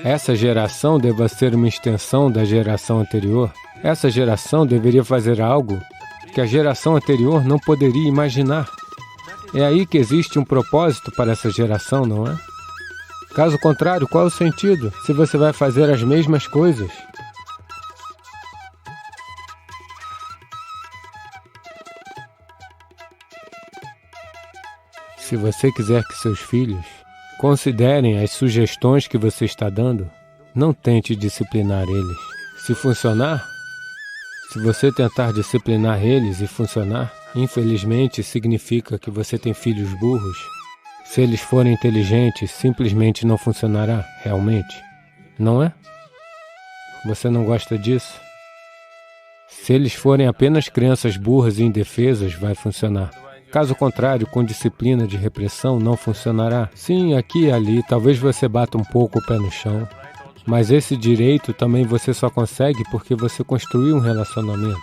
essa geração deva ser uma extensão da geração anterior. Essa geração deveria fazer algo que a geração anterior não poderia imaginar. É aí que existe um propósito para essa geração, não é? Caso contrário, qual é o sentido se você vai fazer as mesmas coisas? Se você quiser que seus filhos considerem as sugestões que você está dando, não tente disciplinar eles. Se funcionar, se você tentar disciplinar eles e funcionar, infelizmente significa que você tem filhos burros. Se eles forem inteligentes, simplesmente não funcionará, realmente. Não é? Você não gosta disso? Se eles forem apenas crianças burras e indefesas, vai funcionar. Caso contrário, com disciplina de repressão, não funcionará. Sim, aqui e ali, talvez você bata um pouco o pé no chão, mas esse direito também você só consegue porque você construiu um relacionamento.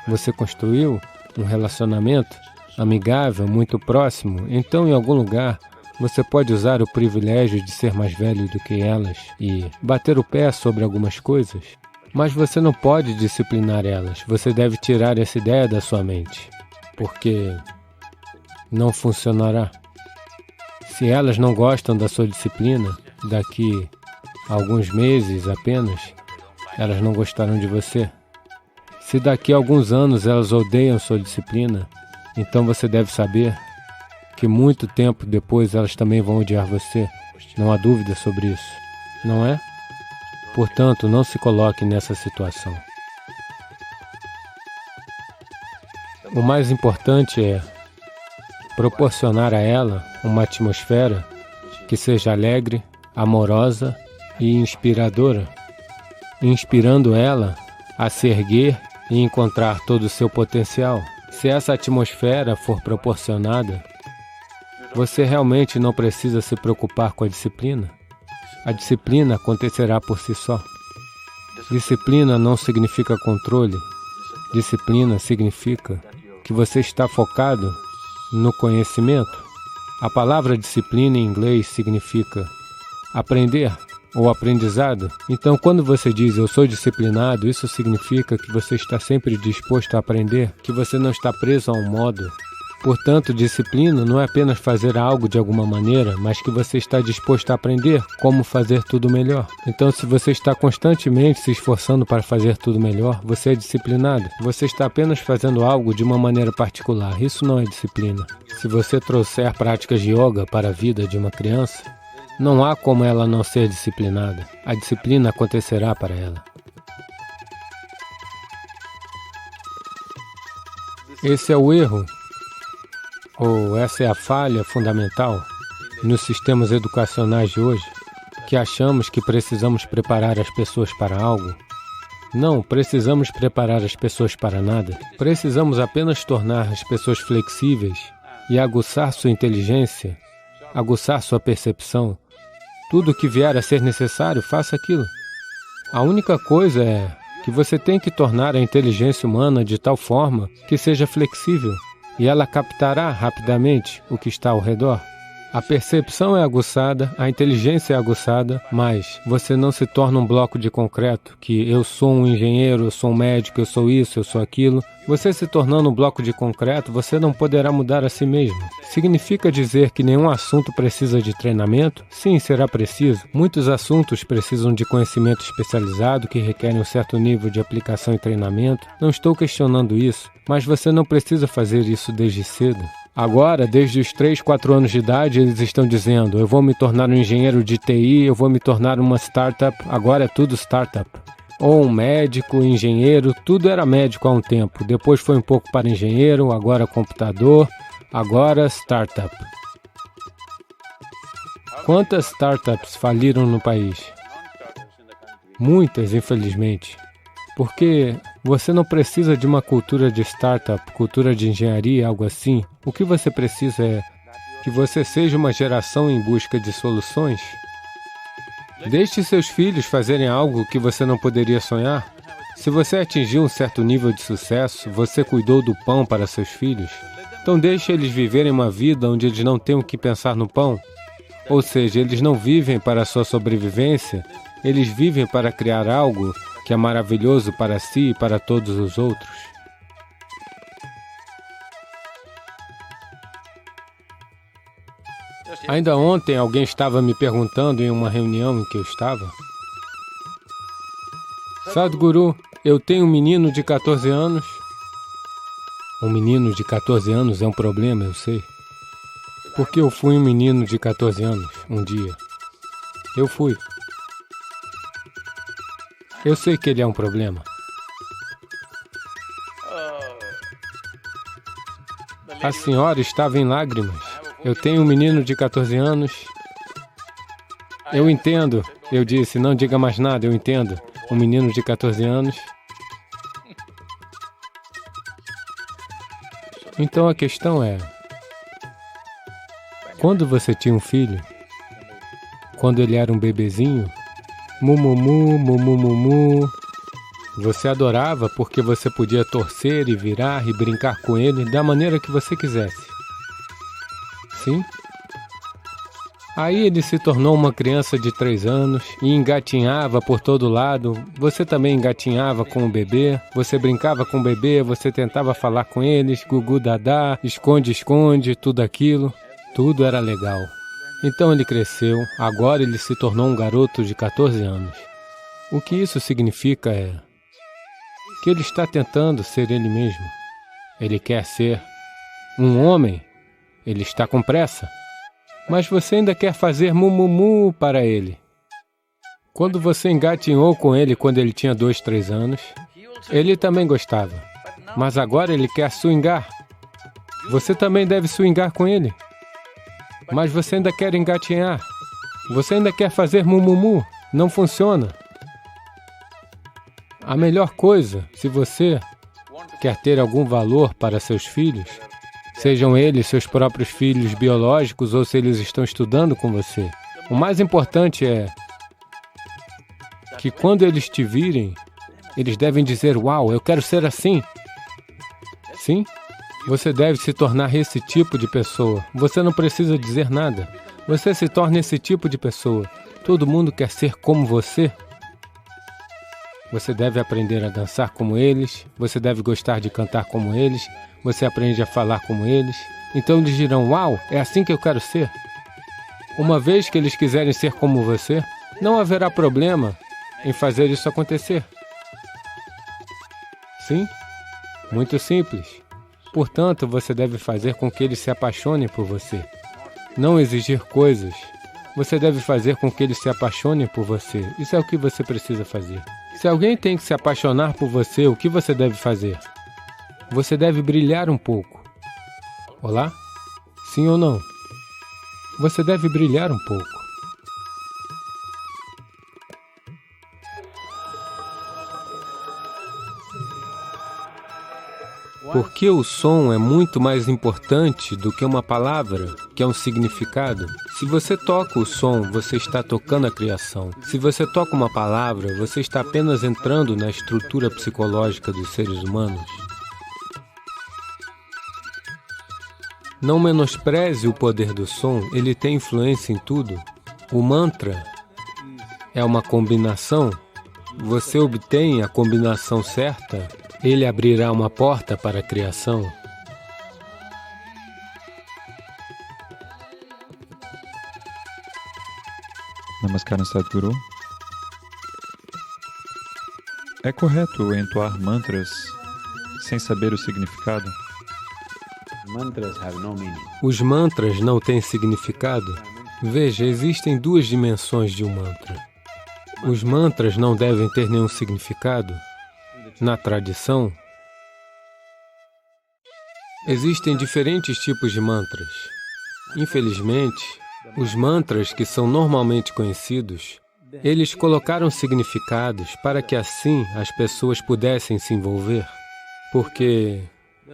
Você construiu um relacionamento amigável, muito próximo, então em algum lugar você pode usar o privilégio de ser mais velho do que elas e bater o pé sobre algumas coisas, mas você não pode disciplinar elas. Você deve tirar essa ideia da sua mente, porque não funcionará. Se elas não gostam da sua disciplina, daqui a alguns meses apenas, elas não gostarão de você. Se daqui a alguns anos elas odeiam sua disciplina, então você deve saber que muito tempo depois elas também vão odiar você. Não há dúvida sobre isso, não é? Portanto, não se coloque nessa situação. O mais importante é proporcionar a ela uma atmosfera que seja alegre, amorosa e inspiradora, inspirando ela a se erguer e encontrar todo o seu potencial. Se essa atmosfera for proporcionada, você realmente não precisa se preocupar com a disciplina. A disciplina acontecerá por si só. Disciplina não significa controle. Disciplina significa que você está focado no conhecimento. A palavra disciplina em inglês significa aprender ou aprendizado. Então, quando você diz eu sou disciplinado, isso significa que você está sempre disposto a aprender, que você não está preso a um modo. Portanto, disciplina não é apenas fazer algo de alguma maneira, mas que você está disposto a aprender como fazer tudo melhor. Então, se você está constantemente se esforçando para fazer tudo melhor, você é disciplinado. Você está apenas fazendo algo de uma maneira particular. Isso não é disciplina. Se você trouxer práticas de yoga para a vida de uma criança, não há como ela não ser disciplinada. A disciplina acontecerá para ela. Esse é o erro, ou essa é a falha fundamental nos sistemas educacionais de hoje, que achamos que precisamos preparar as pessoas para algo. Não precisamos preparar as pessoas para nada. Precisamos apenas tornar as pessoas flexíveis e aguçar sua inteligência, aguçar sua percepção. Tudo o que vier a ser necessário, faça aquilo. A única coisa é que você tem que tornar a inteligência humana de tal forma que seja flexível, e ela captará rapidamente o que está ao redor. A percepção é aguçada, a inteligência é aguçada, mas você não se torna um bloco de concreto, que eu sou um engenheiro, eu sou um médico, eu sou isso, eu sou aquilo. Você se tornando um bloco de concreto, você não poderá mudar a si mesmo. Significa dizer que nenhum assunto precisa de treinamento? Sim, será preciso. Muitos assuntos precisam de conhecimento especializado que requerem um certo nível de aplicação e treinamento. Não estou questionando isso, mas você não precisa fazer isso desde cedo. Agora, desde os 3, 4 anos de idade, eles estão dizendo: eu vou me tornar um engenheiro de TI, eu vou me tornar uma startup. Agora é tudo startup. Ou um médico, engenheiro, tudo era médico há um tempo. Depois foi um pouco para engenheiro, agora computador, agora startup. Quantas startups faliram no país? Muitas, infelizmente. Porque você não precisa de uma cultura de startup, cultura de engenharia, algo assim. O que você precisa é que você seja uma geração em busca de soluções. Deixe seus filhos fazerem algo que você não poderia sonhar. Se você atingiu um certo nível de sucesso, você cuidou do pão para seus filhos. Então deixe eles viverem uma vida onde eles não tenham que pensar no pão. Ou seja, eles não vivem para a sua sobrevivência, eles vivem para criar algo que é maravilhoso para si e para todos os outros. Ainda ontem alguém estava me perguntando em uma reunião em que eu estava: Sadhguru, eu tenho um menino de 14 anos. Um menino de 14 anos é um problema, eu sei. Porque eu fui um menino de 14 anos, um dia. Eu fui. Eu sei que ele é um problema. A senhora estava em lágrimas. Eu tenho um menino de 14 anos. Eu entendo. Eu disse, não diga mais nada, eu entendo. Um menino de 14 anos. Então a questão é: quando você tinha um filho, quando ele era um bebezinho, mumumu, mumumumu, você adorava porque você podia torcer e virar e brincar com ele da maneira que você quisesse. Sim? Aí ele se tornou uma criança de 3 anos e engatinhava por todo lado. Você também engatinhava com o bebê, você brincava com o bebê, você tentava falar com eles, gugu dadá, esconde-esconde, tudo aquilo. Tudo era legal. Então ele cresceu, agora ele se tornou um garoto de 14 anos. O que isso significa é que ele está tentando ser ele mesmo. Ele quer ser um homem. Ele está com pressa. Mas você ainda quer fazer mumumu para ele. Quando você engatinhou com ele quando ele tinha 2, 3 anos, ele também gostava. Mas agora ele quer swingar. Você também deve swingar com ele. Mas você ainda quer engatinhar. Você ainda quer fazer mumumu. Não funciona. A melhor coisa, se você quer ter algum valor para seus filhos, sejam eles seus próprios filhos biológicos ou se eles estão estudando com você, o mais importante é que quando eles te virem, eles devem dizer: uau, eu quero ser assim. Sim? Você deve se tornar esse tipo de pessoa. Você não precisa dizer nada. Você se torna esse tipo de pessoa. Todo mundo quer ser como você. Você deve aprender a dançar como eles. Você deve gostar de cantar como eles. Você aprende a falar como eles. Então eles dirão: uau, é assim que eu quero ser. Uma vez que eles quiserem ser como você, não haverá problema em fazer isso acontecer. Sim? Muito simples. Portanto, você deve fazer com que eles se apaixonem por você. Não exigir coisas. Você deve fazer com que eles se apaixonem por você. Isso é o que você precisa fazer. Se alguém tem que se apaixonar por você, o que você deve fazer? Você deve brilhar um pouco. Olá? Sim ou não? Você deve brilhar um pouco. Porque o som é muito mais importante do que uma palavra, que é um significado. Se você toca o som, você está tocando a criação. Se você toca uma palavra, você está apenas entrando na estrutura psicológica dos seres humanos. Não menospreze o poder do som, ele tem influência em tudo. O mantra é uma combinação. Você obtém a combinação certa, ele abrirá uma porta para a criação. Namaskaram, Sadhguru. É correto entoar mantras sem saber o significado? Os mantras não têm significado? Veja, existem duas dimensões de um mantra. Os mantras não devem ter nenhum significado. Na tradição, existem diferentes tipos de mantras. Infelizmente, os mantras que são normalmente conhecidos, eles colocaram significados para que assim as pessoas pudessem se envolver. Porque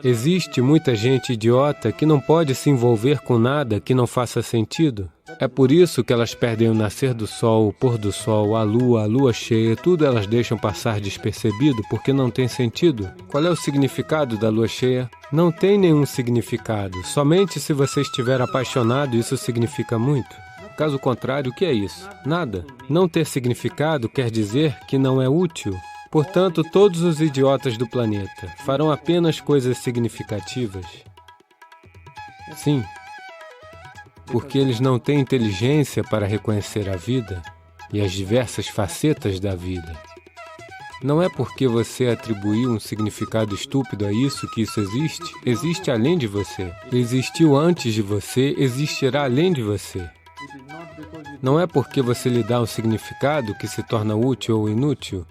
existe muita gente idiota que não pode se envolver com nada que não faça sentido. É por isso que elas perdem o nascer do sol, o pôr do sol, a lua cheia, tudo elas deixam passar despercebido porque não tem sentido. Qual é o significado da lua cheia? Não tem nenhum significado. Somente se você estiver apaixonado, isso significa muito. Caso contrário, o que é isso? Nada. Não ter significado quer dizer que não é útil. Portanto, todos os idiotas do planeta farão apenas coisas significativas. Sim, porque eles não têm inteligência para reconhecer a vida e as diversas facetas da vida. Não é porque você atribuiu um significado estúpido a isso que isso existe. Existe além de você. Existiu antes de você, existirá além de você. Não é porque você lhe dá um significado que se torna útil ou inútil.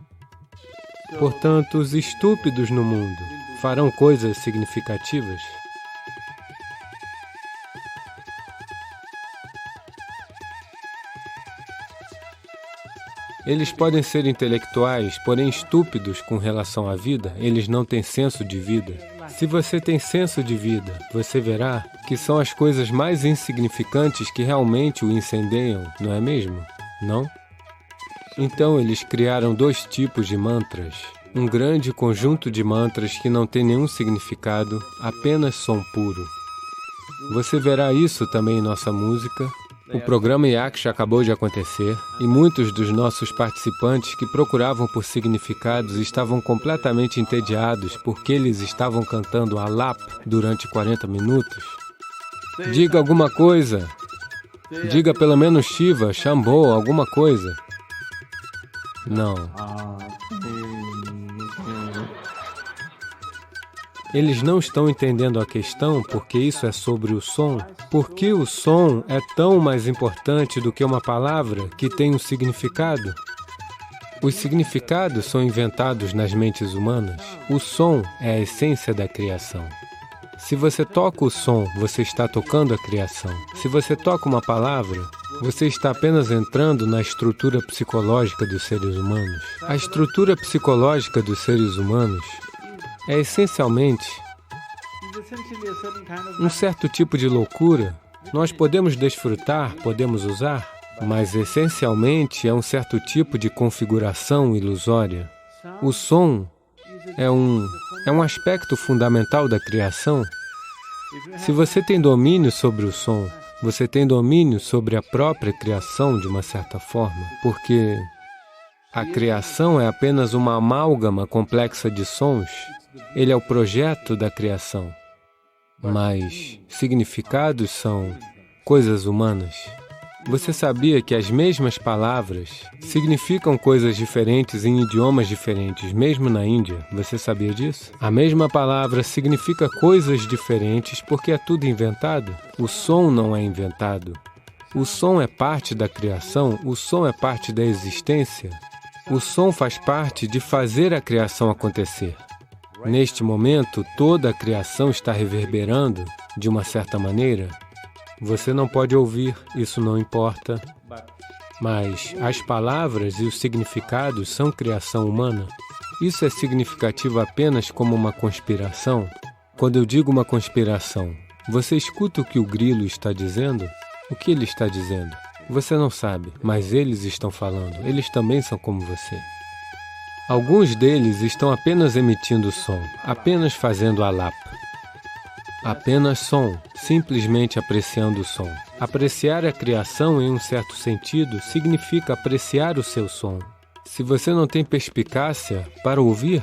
Portanto, os estúpidos no mundo farão coisas significativas. Eles podem ser intelectuais, porém estúpidos com relação à vida, eles não têm senso de vida. Se você tem senso de vida, você verá que são as coisas mais insignificantes que realmente o incendeiam, não é mesmo? Não? Então eles criaram dois tipos de mantras. Um grande conjunto de mantras que não tem nenhum significado, apenas som puro. Você verá isso também em nossa música. O programa Yaksha acabou de acontecer e muitos dos nossos participantes que procuravam por significados estavam completamente entediados porque eles estavam cantando Alap durante 40 minutos. Diga alguma coisa. Diga pelo menos Shiva, Shambho, alguma coisa. Não. Eles não estão entendendo a questão porque isso é sobre o som. Por que o som é tão mais importante do que uma palavra que tem um significado? Os significados são inventados nas mentes humanas. O som é a essência da criação. Se você toca o som, você está tocando a criação. Se você toca uma palavra, você está apenas entrando na estrutura psicológica dos seres humanos. A estrutura psicológica dos seres humanos é essencialmente um certo tipo de loucura. Nós podemos desfrutar, podemos usar, mas essencialmente é um certo tipo de configuração ilusória. O som é um aspecto fundamental da criação. Se você tem domínio sobre o som, você tem domínio sobre a própria criação de uma certa forma, porque a criação é apenas uma amálgama complexa de sons. Ele é o projeto da criação, mas significados são coisas humanas. Você sabia que as mesmas palavras significam coisas diferentes em idiomas diferentes, mesmo na Índia? Você sabia disso? A mesma palavra significa coisas diferentes porque é tudo inventado. O som não é inventado. O som é parte da criação, o som é parte da existência. O som faz parte de fazer a criação acontecer. Neste momento, toda a criação está reverberando de uma certa maneira. Você não pode ouvir, isso não importa. Mas as palavras e os significados são criação humana. Isso é significativo apenas como uma conspiração? Quando eu digo uma conspiração, você escuta o que o grilo está dizendo? O que ele está dizendo? Você não sabe, mas eles estão falando. Eles também são como você. Alguns deles estão apenas emitindo som, apenas fazendo alap. Apenas som, simplesmente apreciando o som. Apreciar a criação em um certo sentido significa apreciar o seu som. Se você não tem perspicácia para ouvir,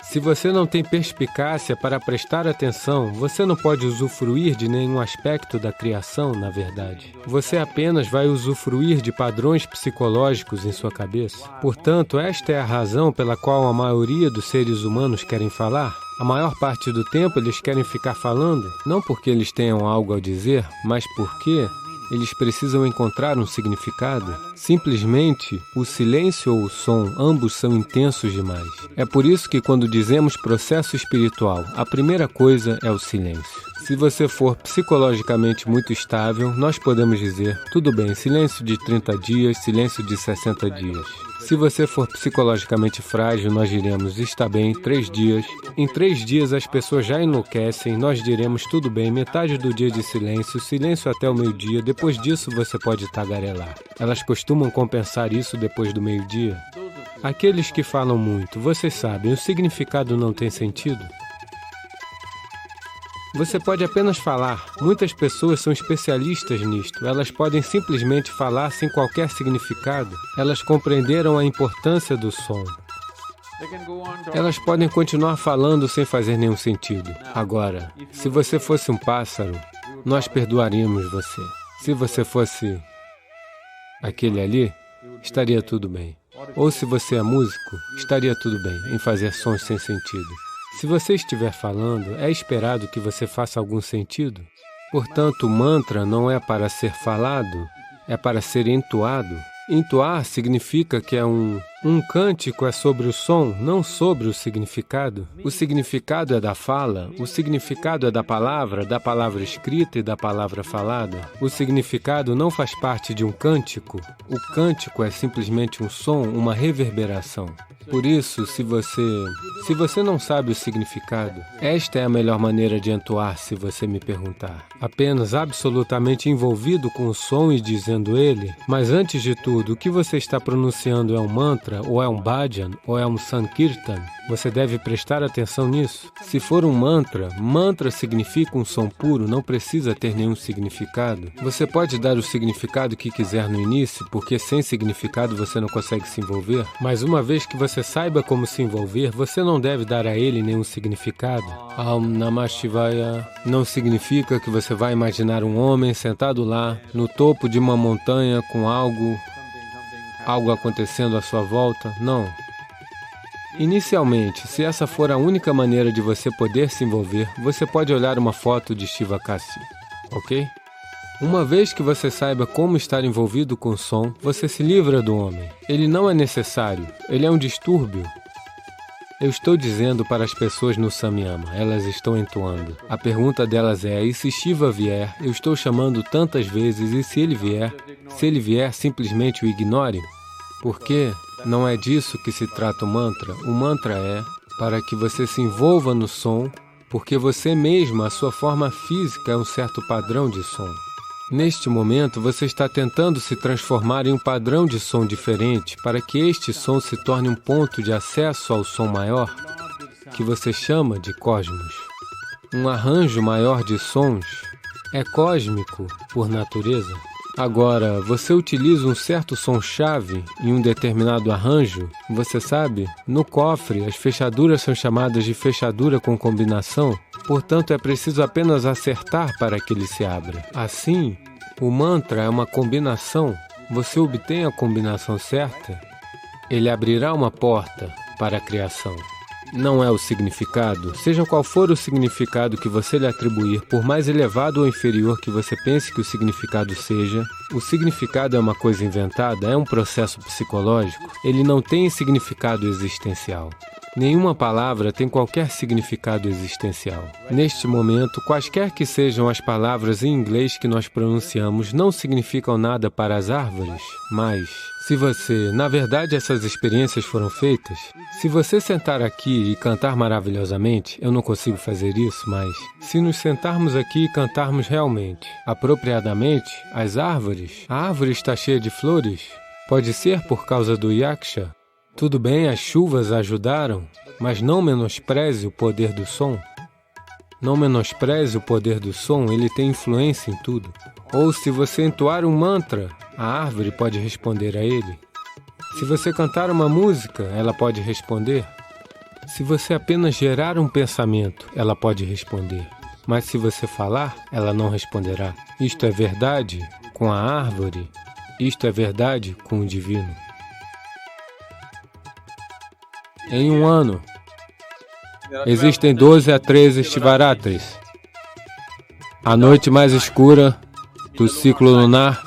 se você não tem perspicácia para prestar atenção, você não pode usufruir de nenhum aspecto da criação, na verdade. Você apenas vai usufruir de padrões psicológicos em sua cabeça. Portanto, esta é a razão pela qual a maioria dos seres humanos querem falar. A maior parte do tempo eles querem ficar falando, não porque eles tenham algo a dizer, mas porque eles precisam encontrar um significado. Simplesmente, o silêncio ou o som, ambos são intensos demais. É por isso que quando dizemos processo espiritual, a primeira coisa é o silêncio. Se você for psicologicamente muito estável, nós podemos dizer, tudo bem, silêncio de 30 dias, silêncio de 60 dias. Se você for psicologicamente frágil, nós diremos, está bem, 3 dias. Em 3 dias as pessoas já enlouquecem, nós diremos, tudo bem, metade do dia de silêncio, silêncio até o meio-dia, depois disso você pode tagarelar. Elas costumam compensar isso depois do meio-dia? Aqueles que falam muito, vocês sabem, o significado não tem sentido? Você pode apenas falar. Muitas pessoas são especialistas nisto. Elas podem simplesmente falar sem qualquer significado. Elas compreenderam a importância do som. Elas podem continuar falando sem fazer nenhum sentido. Agora, se você fosse um pássaro, nós perdoaríamos você. Se você fosse aquele ali, estaria tudo bem. Ou se você é músico, estaria tudo bem em fazer sons sem sentido. Se você estiver falando, é esperado que você faça algum sentido. Portanto, o mantra não é para ser falado, é para ser entoado. Entoar significa que é um cântico é sobre o som, não sobre o significado. O significado é da fala, o significado é da palavra escrita e da palavra falada. O significado não faz parte de um cântico. O cântico é simplesmente um som, uma reverberação. Por isso, se você não sabe o significado, esta é a melhor maneira de entoar, se você me perguntar. Apenas absolutamente envolvido com o som e dizendo ele, mas antes de tudo, o que você está pronunciando é um mantra, ou é um bhajan, ou é um sankirtan? Você deve prestar atenção nisso. Se for um mantra, mantra significa um som puro, não precisa ter nenhum significado. Você pode dar o significado que quiser no início, porque sem significado você não consegue se envolver, mas uma vez que você saiba como se envolver, você não deve dar a ele nenhum significado. Om Namah Shivaya não significa que você vai imaginar um homem sentado lá, no topo de uma montanha com algo acontecendo à sua volta. Não. Inicialmente, se essa for a única maneira de você poder se envolver, você pode olhar uma foto de Shiva Kasi, ok? Uma vez que você saiba como estar envolvido com o som, você se livra do homem. Ele não é necessário, ele é um distúrbio. Eu estou dizendo para as pessoas no Samyama, elas estão entoando. A pergunta delas é, e se Shiva vier, eu estou chamando tantas vezes, e se ele vier, simplesmente o ignore? Porque não é disso que se trata o mantra. O mantra é para que você se envolva no som, porque você mesmo, a sua forma física é um certo padrão de som. Neste momento, você está tentando se transformar em um padrão de som diferente para que este som se torne um ponto de acesso ao som maior, que você chama de cosmos. Um arranjo maior de sons é cósmico por natureza. Agora, você utiliza um certo som-chave em um determinado arranjo, você sabe, no cofre as fechaduras são chamadas de fechadura com combinação, portanto é preciso apenas acertar para que ele se abra. Assim, o mantra é uma combinação, você obtém a combinação certa, ele abrirá uma porta para a criação. Não é o significado, seja qual for o significado que você lhe atribuir, por mais elevado ou inferior que você pense que o significado seja, o significado é uma coisa inventada, é um processo psicológico, ele não tem significado existencial. Nenhuma palavra tem qualquer significado existencial. Neste momento, quaisquer que sejam as palavras em inglês que nós pronunciamos não significam nada para as árvores, mas se você, na verdade essas experiências foram feitas, se você sentar aqui e cantar maravilhosamente, eu não consigo fazer isso, mas se nos sentarmos aqui e cantarmos realmente, apropriadamente, as árvores, a árvore está cheia de flores, pode ser por causa do yaksha. Tudo bem, as chuvas ajudaram, mas não menospreze o poder do som. Não menospreze o poder do som, ele tem influência em tudo. Ou se você entoar um mantra, a árvore pode responder a ele. Se você cantar uma música, ela pode responder. Se você apenas gerar um pensamento, ela pode responder. Mas se você falar, ela não responderá. Isto é verdade com a árvore, isto é verdade com o divino. Em um ano, Existem 12 a 13 Shivaratris. A noite mais escura do ciclo lunar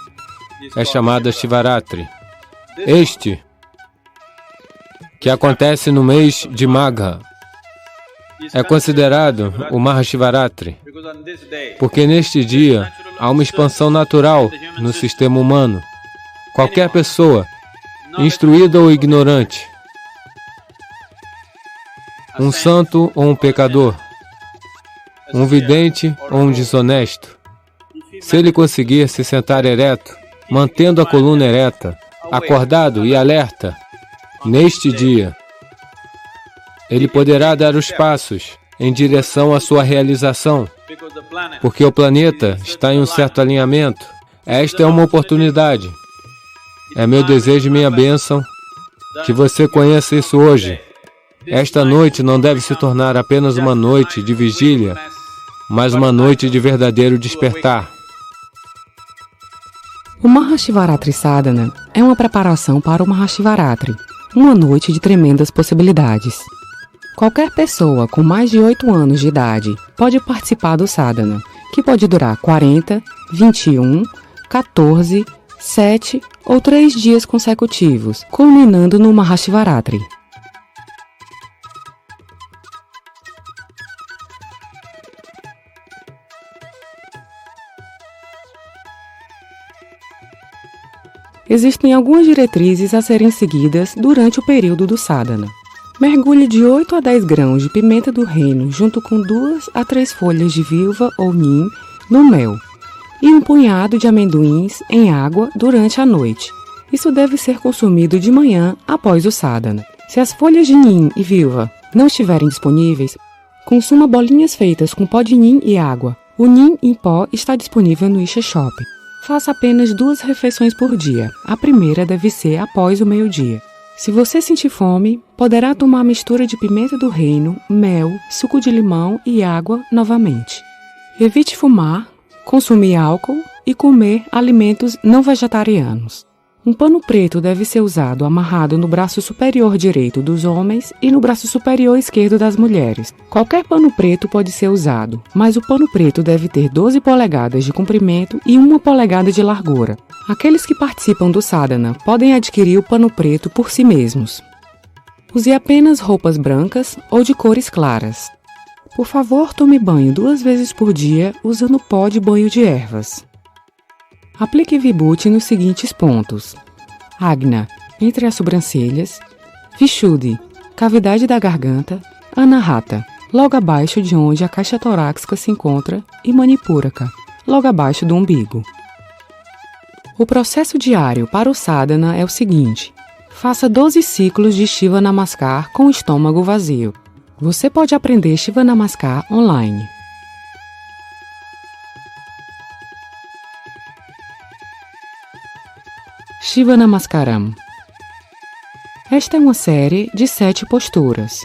é chamada Shivaratri. Este, que acontece no mês de Magha, é considerado o Mahashivaratri, porque neste dia há uma expansão natural no sistema humano. Qualquer pessoa, instruída ou ignorante, um santo ou um pecador, um vidente ou um desonesto, se ele conseguir se sentar ereto, mantendo a coluna ereta, acordado e alerta, neste dia, ele poderá dar os passos em direção à sua realização, porque o planeta está em um certo alinhamento. Esta é uma oportunidade. É meu desejo e minha bênção que você conheça isso hoje. Esta noite não deve se tornar apenas uma noite de vigília, mas uma noite de verdadeiro despertar. O Mahashivaratri Sadhana é uma preparação para o Mahashivaratri, uma noite de tremendas possibilidades. Qualquer pessoa com mais de 8 anos de idade pode participar do sadhana, que pode durar 40, 21, 14, 7 ou 3 dias consecutivos, culminando no Mahashivaratri. Existem algumas diretrizes a serem seguidas durante o período do sadhana. Mergulhe de 8 a 10 grãos de pimenta do reino junto com 2 a 3 folhas de vilva ou neem no mel e um punhado de amendoins em água durante a noite. Isso deve ser consumido de manhã após o sadhana. Se as folhas de neem e vilva não estiverem disponíveis, consuma bolinhas feitas com pó de neem e água. O neem em pó está disponível no Isha Shop. Faça apenas 2 refeições por dia. A primeira deve ser após o meio-dia. Se você sentir fome, poderá tomar a mistura de pimenta do reino, mel, suco de limão e água novamente. Evite fumar, consumir álcool e comer alimentos não vegetarianos. Um pano preto deve ser usado amarrado no braço superior direito dos homens e no braço superior esquerdo das mulheres. Qualquer pano preto pode ser usado, mas o pano preto deve ter 12 polegadas de comprimento e 1 polegada de largura. Aqueles que participam do sadhana podem adquirir o pano preto por si mesmos. Use apenas roupas brancas ou de cores claras. Por favor, tome banho 2 vezes por dia usando pó de banho de ervas. Aplique Vibhuti nos seguintes pontos: Agna, entre as sobrancelhas; Vishuddhi, cavidade da garganta; Anahata, logo abaixo de onde a caixa torácica se encontra; e Manipuraka, logo abaixo do umbigo. O processo diário para o sadhana é o seguinte: faça 12 ciclos de Shiva Namaskar com o estômago vazio. Você pode aprender Shiva Namaskar online. Shiva Namaskaram. Esta é uma série de 7 posturas.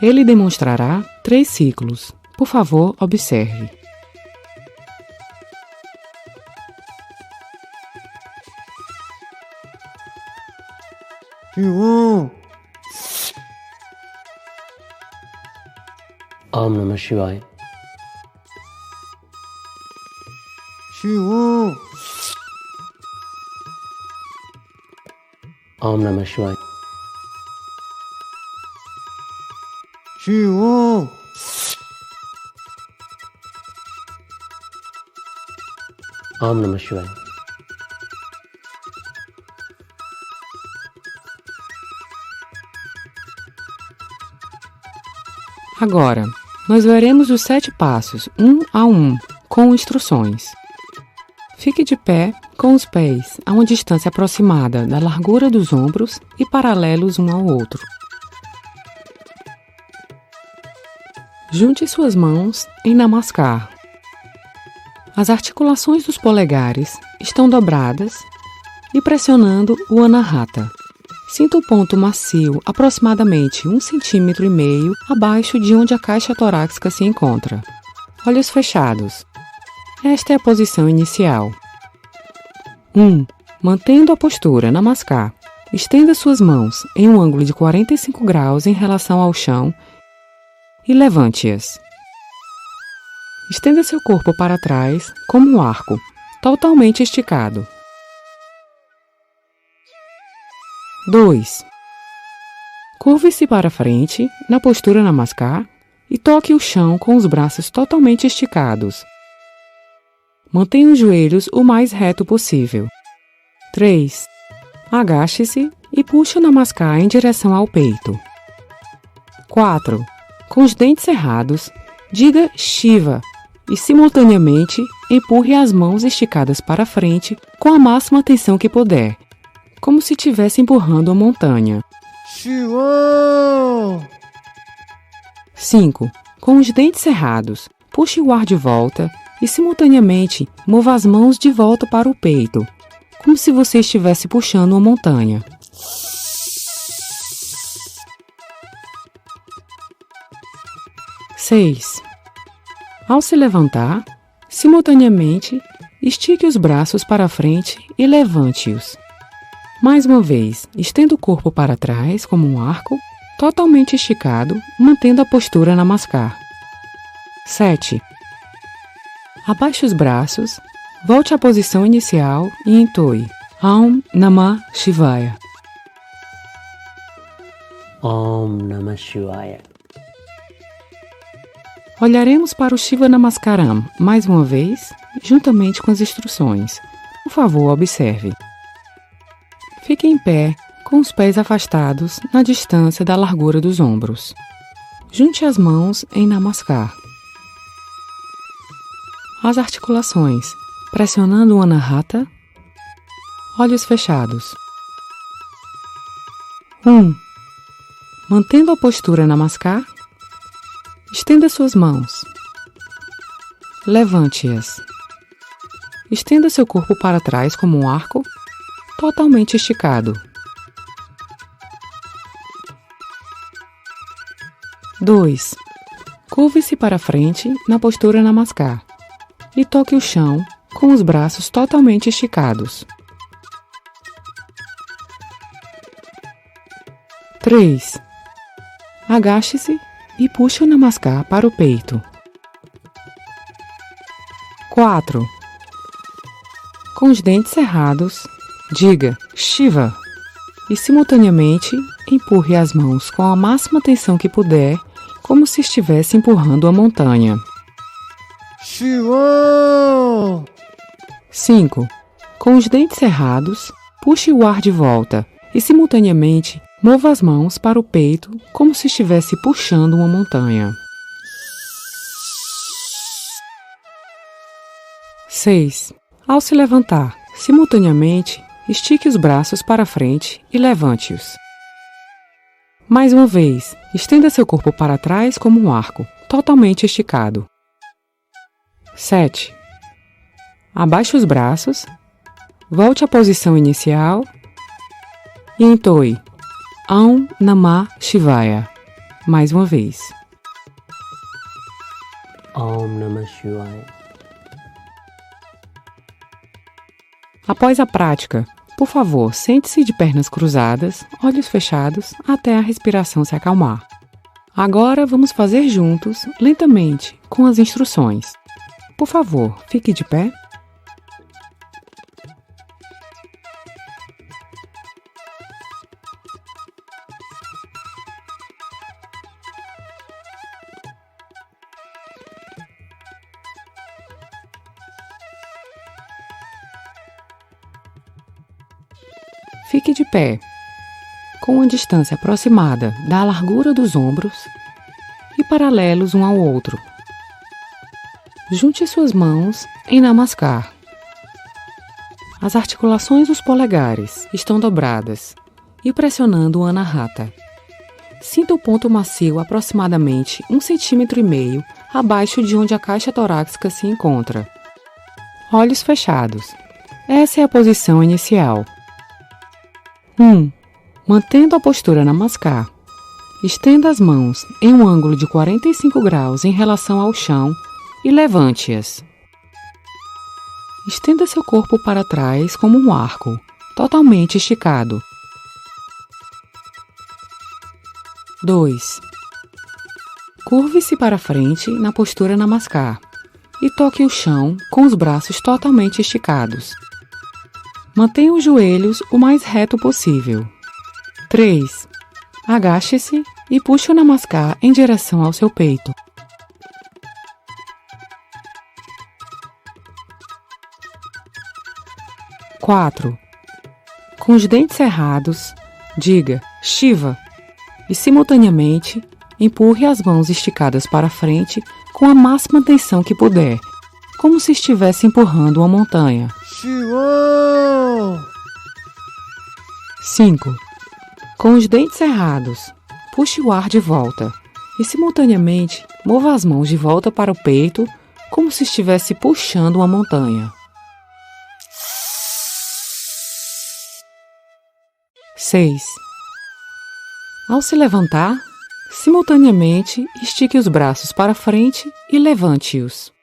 Ele demonstrará 3 ciclos. Por favor, observe. Om Namah Shivaya. Om Namah Shivaya. Om Namah Shivaya. Agora, nós veremos os 7 passos, um a um, com instruções. Fique de pé, com os pés a uma distância aproximada da largura dos ombros e paralelos um ao outro. Junte suas mãos em Namaskar. As articulações dos polegares estão dobradas e pressionando o Anahata. Sinta o ponto macio aproximadamente 1,5 cm abaixo de onde a caixa torácica se encontra. Olhos fechados. Esta é a posição inicial. 1. Mantendo a postura Namaskar, estenda suas mãos em um ângulo de 45 graus em relação ao chão e levante-as. Estenda seu corpo para trás como um arco, totalmente esticado. 2. Curve-se para frente, na postura Namaskar, e toque o chão com os braços totalmente esticados. Mantenha os joelhos o mais reto possível. 3. Agache-se e puxe o Namaskar em direção ao peito. 4. Com os dentes cerrados, diga Shiva e simultaneamente empurre as mãos esticadas para frente com a máxima tensão que puder, como se estivesse empurrando uma montanha. Shiva! 5. Com os dentes cerrados, puxe o ar de volta e simultaneamente mova as mãos de volta para o peito, como se você estivesse puxando uma montanha. 6. Ao se levantar, simultaneamente, estique os braços para frente e levante-os. Mais uma vez, estenda o corpo para trás como um arco, totalmente esticado, mantendo a postura Namaskar. 7. Abaixe os braços, volte à posição inicial e entoe Aum Namah Shivaya. Om Namah Shivaya. Olharemos para o Shiva Namaskaram mais uma vez, juntamente com as instruções. Por favor, observe. Fique em pé, com os pés afastados na distância da largura dos ombros. Junte as mãos em Namaskar. As articulações, pressionando o Anahata. Olhos fechados. 1. Mantendo a postura Namaskar, estenda suas mãos. Levante-as. Estenda seu corpo para trás como um arco, totalmente esticado. 2. Curve-se para frente na postura Namaskar e toque o chão com os braços totalmente esticados. 3. Agache-se e puxe o Namaskar para o peito. 4. Com os dentes cerrados, diga Shiva e simultaneamente empurre as mãos com a máxima tensão que puder, como se estivesse empurrando a montanha. Shiva! 5. Com os dentes cerrados, puxe o ar de volta e simultaneamente mova as mãos para o peito como se estivesse puxando uma montanha. 6. Ao se levantar, simultaneamente, estique os braços para frente e levante-os. Mais uma vez, estenda seu corpo para trás como um arco, totalmente esticado. 7. Abaixe os braços, volte à posição inicial e entoe Aum Namah Shivaya. Mais uma vez. Om Namah Shivaya. Após a prática, por favor, sente-se de pernas cruzadas, olhos fechados, até a respiração se acalmar. Agora vamos fazer juntos, lentamente, com as instruções. Por favor, fique de pé. Fique de pé, com uma distância aproximada da largura dos ombros e paralelos um ao outro. Junte suas mãos em Namaskar. As articulações dos polegares estão dobradas e pressionando o Anahata. Sinta o ponto macio aproximadamente 1,5 cm abaixo de onde a caixa torácica se encontra. Olhos fechados. Essa é a posição inicial. 1. Mantendo a postura Namaskar, estenda as mãos em um ângulo de 45 graus em relação ao chão e levante-as. Estenda seu corpo para trás como um arco, totalmente esticado. 2. Curve-se para frente na postura Namaskar e toque o chão com os braços totalmente esticados. Mantenha os joelhos o mais reto possível. 3. Agache-se e puxe o Namaskar em direção ao seu peito. 4. Com os dentes cerrados, diga Shiva e simultaneamente empurre as mãos esticadas para frente com a máxima tensão que puder, como se estivesse empurrando uma montanha. 5. Com os dentes cerrados, puxe o ar de volta e simultaneamente mova as mãos de volta para o peito como se estivesse puxando uma montanha. 6. Ao se levantar, simultaneamente estique os braços para frente e levante-os.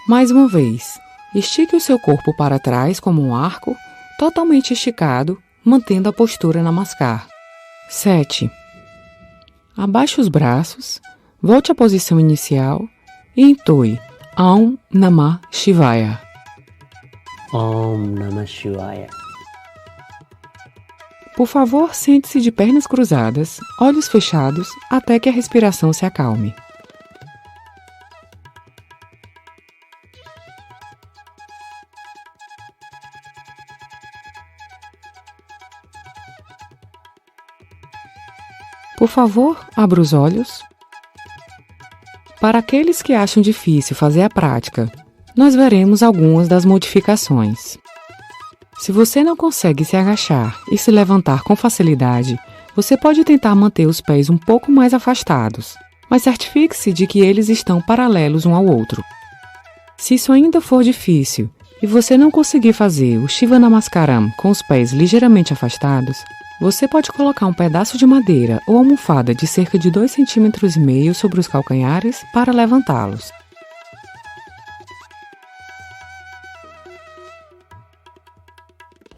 Mais uma vez, estique o seu corpo para trás como um arco, totalmente esticado, mantendo a postura Namaskar. 7. Abaixe os braços, volte à posição inicial e entoe Om Namah Shivaya. Om Namah Shivaya. Por favor, sente-se de pernas cruzadas, olhos fechados, até que a respiração se acalme. Por favor, abra os olhos. Para aqueles que acham difícil fazer a prática, nós veremos algumas das modificações. Se você não consegue se agachar e se levantar com facilidade, você pode tentar manter os pés um pouco mais afastados, mas certifique-se de que eles estão paralelos um ao outro. Se isso ainda for difícil e você não conseguir fazer o Shiva Namaskaram com os pés ligeiramente afastados, você pode colocar um pedaço de madeira ou almofada de cerca de 2,5 cm sobre os calcanhares para levantá-los.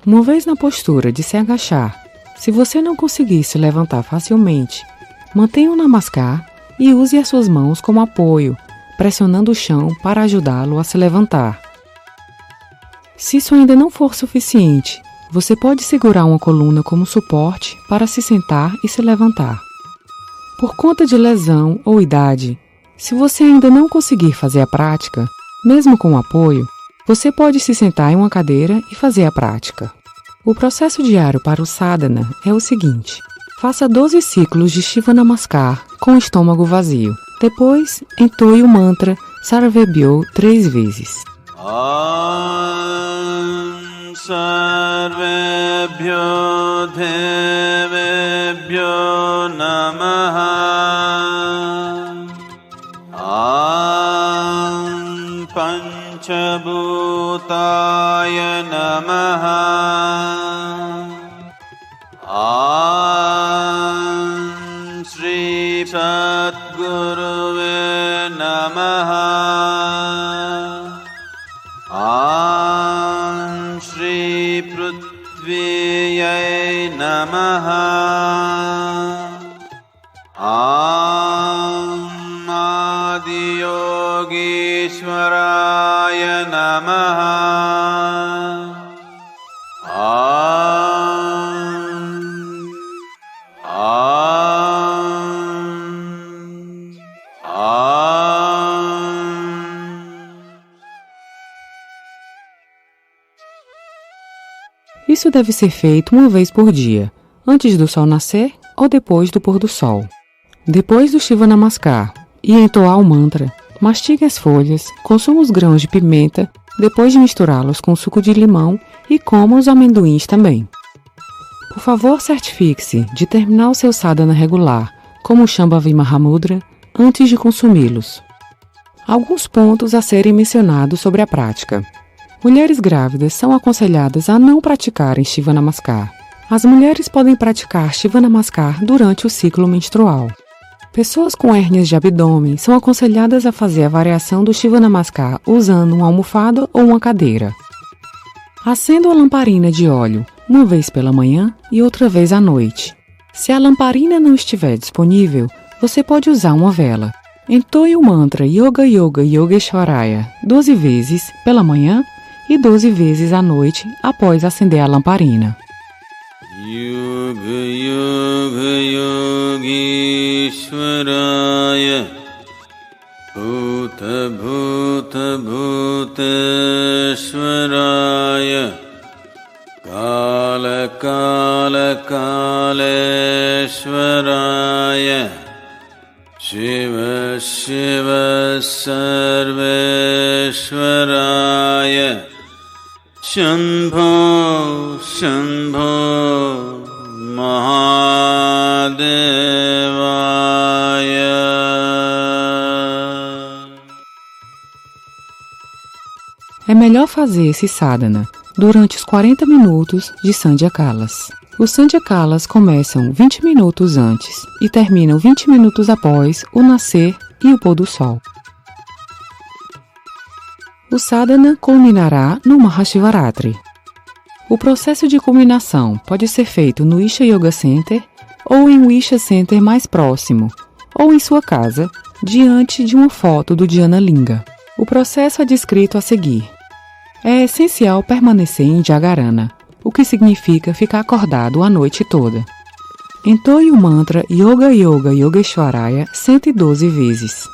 Uma vez na postura de se agachar, se você não conseguir se levantar facilmente, mantenha o Namaskar e use as suas mãos como apoio, pressionando o chão para ajudá-lo a se levantar. Se isso ainda não for suficiente, você pode segurar uma coluna como suporte para se sentar e se levantar. Por conta de lesão ou idade, se você ainda não conseguir fazer a prática, mesmo com apoio, você pode se sentar em uma cadeira e fazer a prática. O processo diário para o sadhana é o seguinte: faça 12 ciclos de Shiva Namaskar com o estômago vazio. Depois, entoie o mantra Sarvebhyo 3 vezes. Om Sarvebhyo Devebhyo Namaha. Om Panchabhutaya Namaha. Om Shri Satguruve Namaha. Om Shri Prithviyai Namaha. Om Adi Yogeshwaraya Namaha. Isso deve ser feito uma vez por dia, antes do sol nascer ou depois do pôr do sol. Depois do Shiva Namaskar e entoar o mantra, mastigue as folhas, consuma os grãos de pimenta, depois de misturá-los com suco de limão e coma os amendoins também. Por favor, certifique-se de terminar o seu sadhana regular, como o Shambhavi Mahamudra, antes de consumi-los. Alguns pontos a serem mencionados sobre a prática. Mulheres grávidas são aconselhadas a não praticarem Shiva Namaskar. As mulheres podem praticar Shiva Namaskar durante o ciclo menstrual. Pessoas com hérnias de abdômen são aconselhadas a fazer a variação do Shiva Namaskar usando uma almofada ou uma cadeira. Acenda a lamparina de óleo uma vez pela manhã e outra vez à noite. Se a lamparina não estiver disponível, você pode usar uma vela. Entoie o mantra Yoga Yoga Yogeshwaraya 12 vezes pela manhã e 12 vezes à noite após acender a lamparina. Yoga Yoga Yogeshwaraya Bhuta Bhuta Bhuteshwaraya Kala Kala Kaleshwaraya Shiva Shiva Sarveshwaraya Shambho Shambho Mahadevaya. É melhor fazer esse sadhana durante os 40 minutos de Sandhyakalas. Os Sandhyakalas começam 20 minutos antes e terminam 20 minutos após o nascer e o pôr do sol. O sadhana culminará no Mahashivaratri. O processo de culminação pode ser feito no Isha Yoga Center ou em um Isha Center mais próximo, ou em sua casa, diante de uma foto do Dhyana Linga. O processo é descrito a seguir. É essencial permanecer em Jagarana, o que significa ficar acordado a noite toda. Entoie o mantra Yoga Yoga Yogeshwaraya 112 vezes.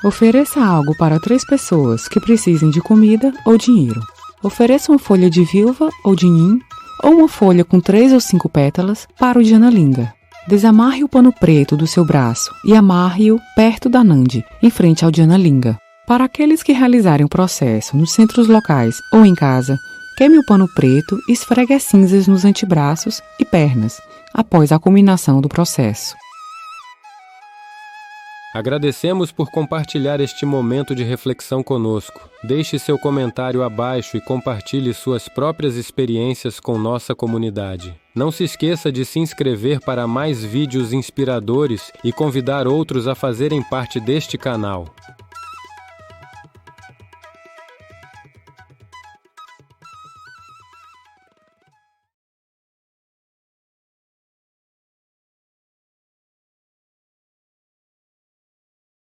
Ofereça algo para 3 pessoas que precisem de comida ou dinheiro. Ofereça uma folha de viúva ou de nim, ou uma folha com 3 ou 5 pétalas para o Dhyana Linga. Desamarre o pano preto do seu braço e amarre-o perto da Nandi, em frente ao Dhyana Linga. Para aqueles que realizarem o processo nos centros locais ou em casa, queime o pano preto e esfregue as cinzas nos antebraços e pernas, após a culminação do processo. Agradecemos por compartilhar este momento de reflexão conosco. Deixe seu comentário abaixo e compartilhe suas próprias experiências com nossa comunidade. Não se esqueça de se inscrever para mais vídeos inspiradores e convidar outros a fazerem parte deste canal.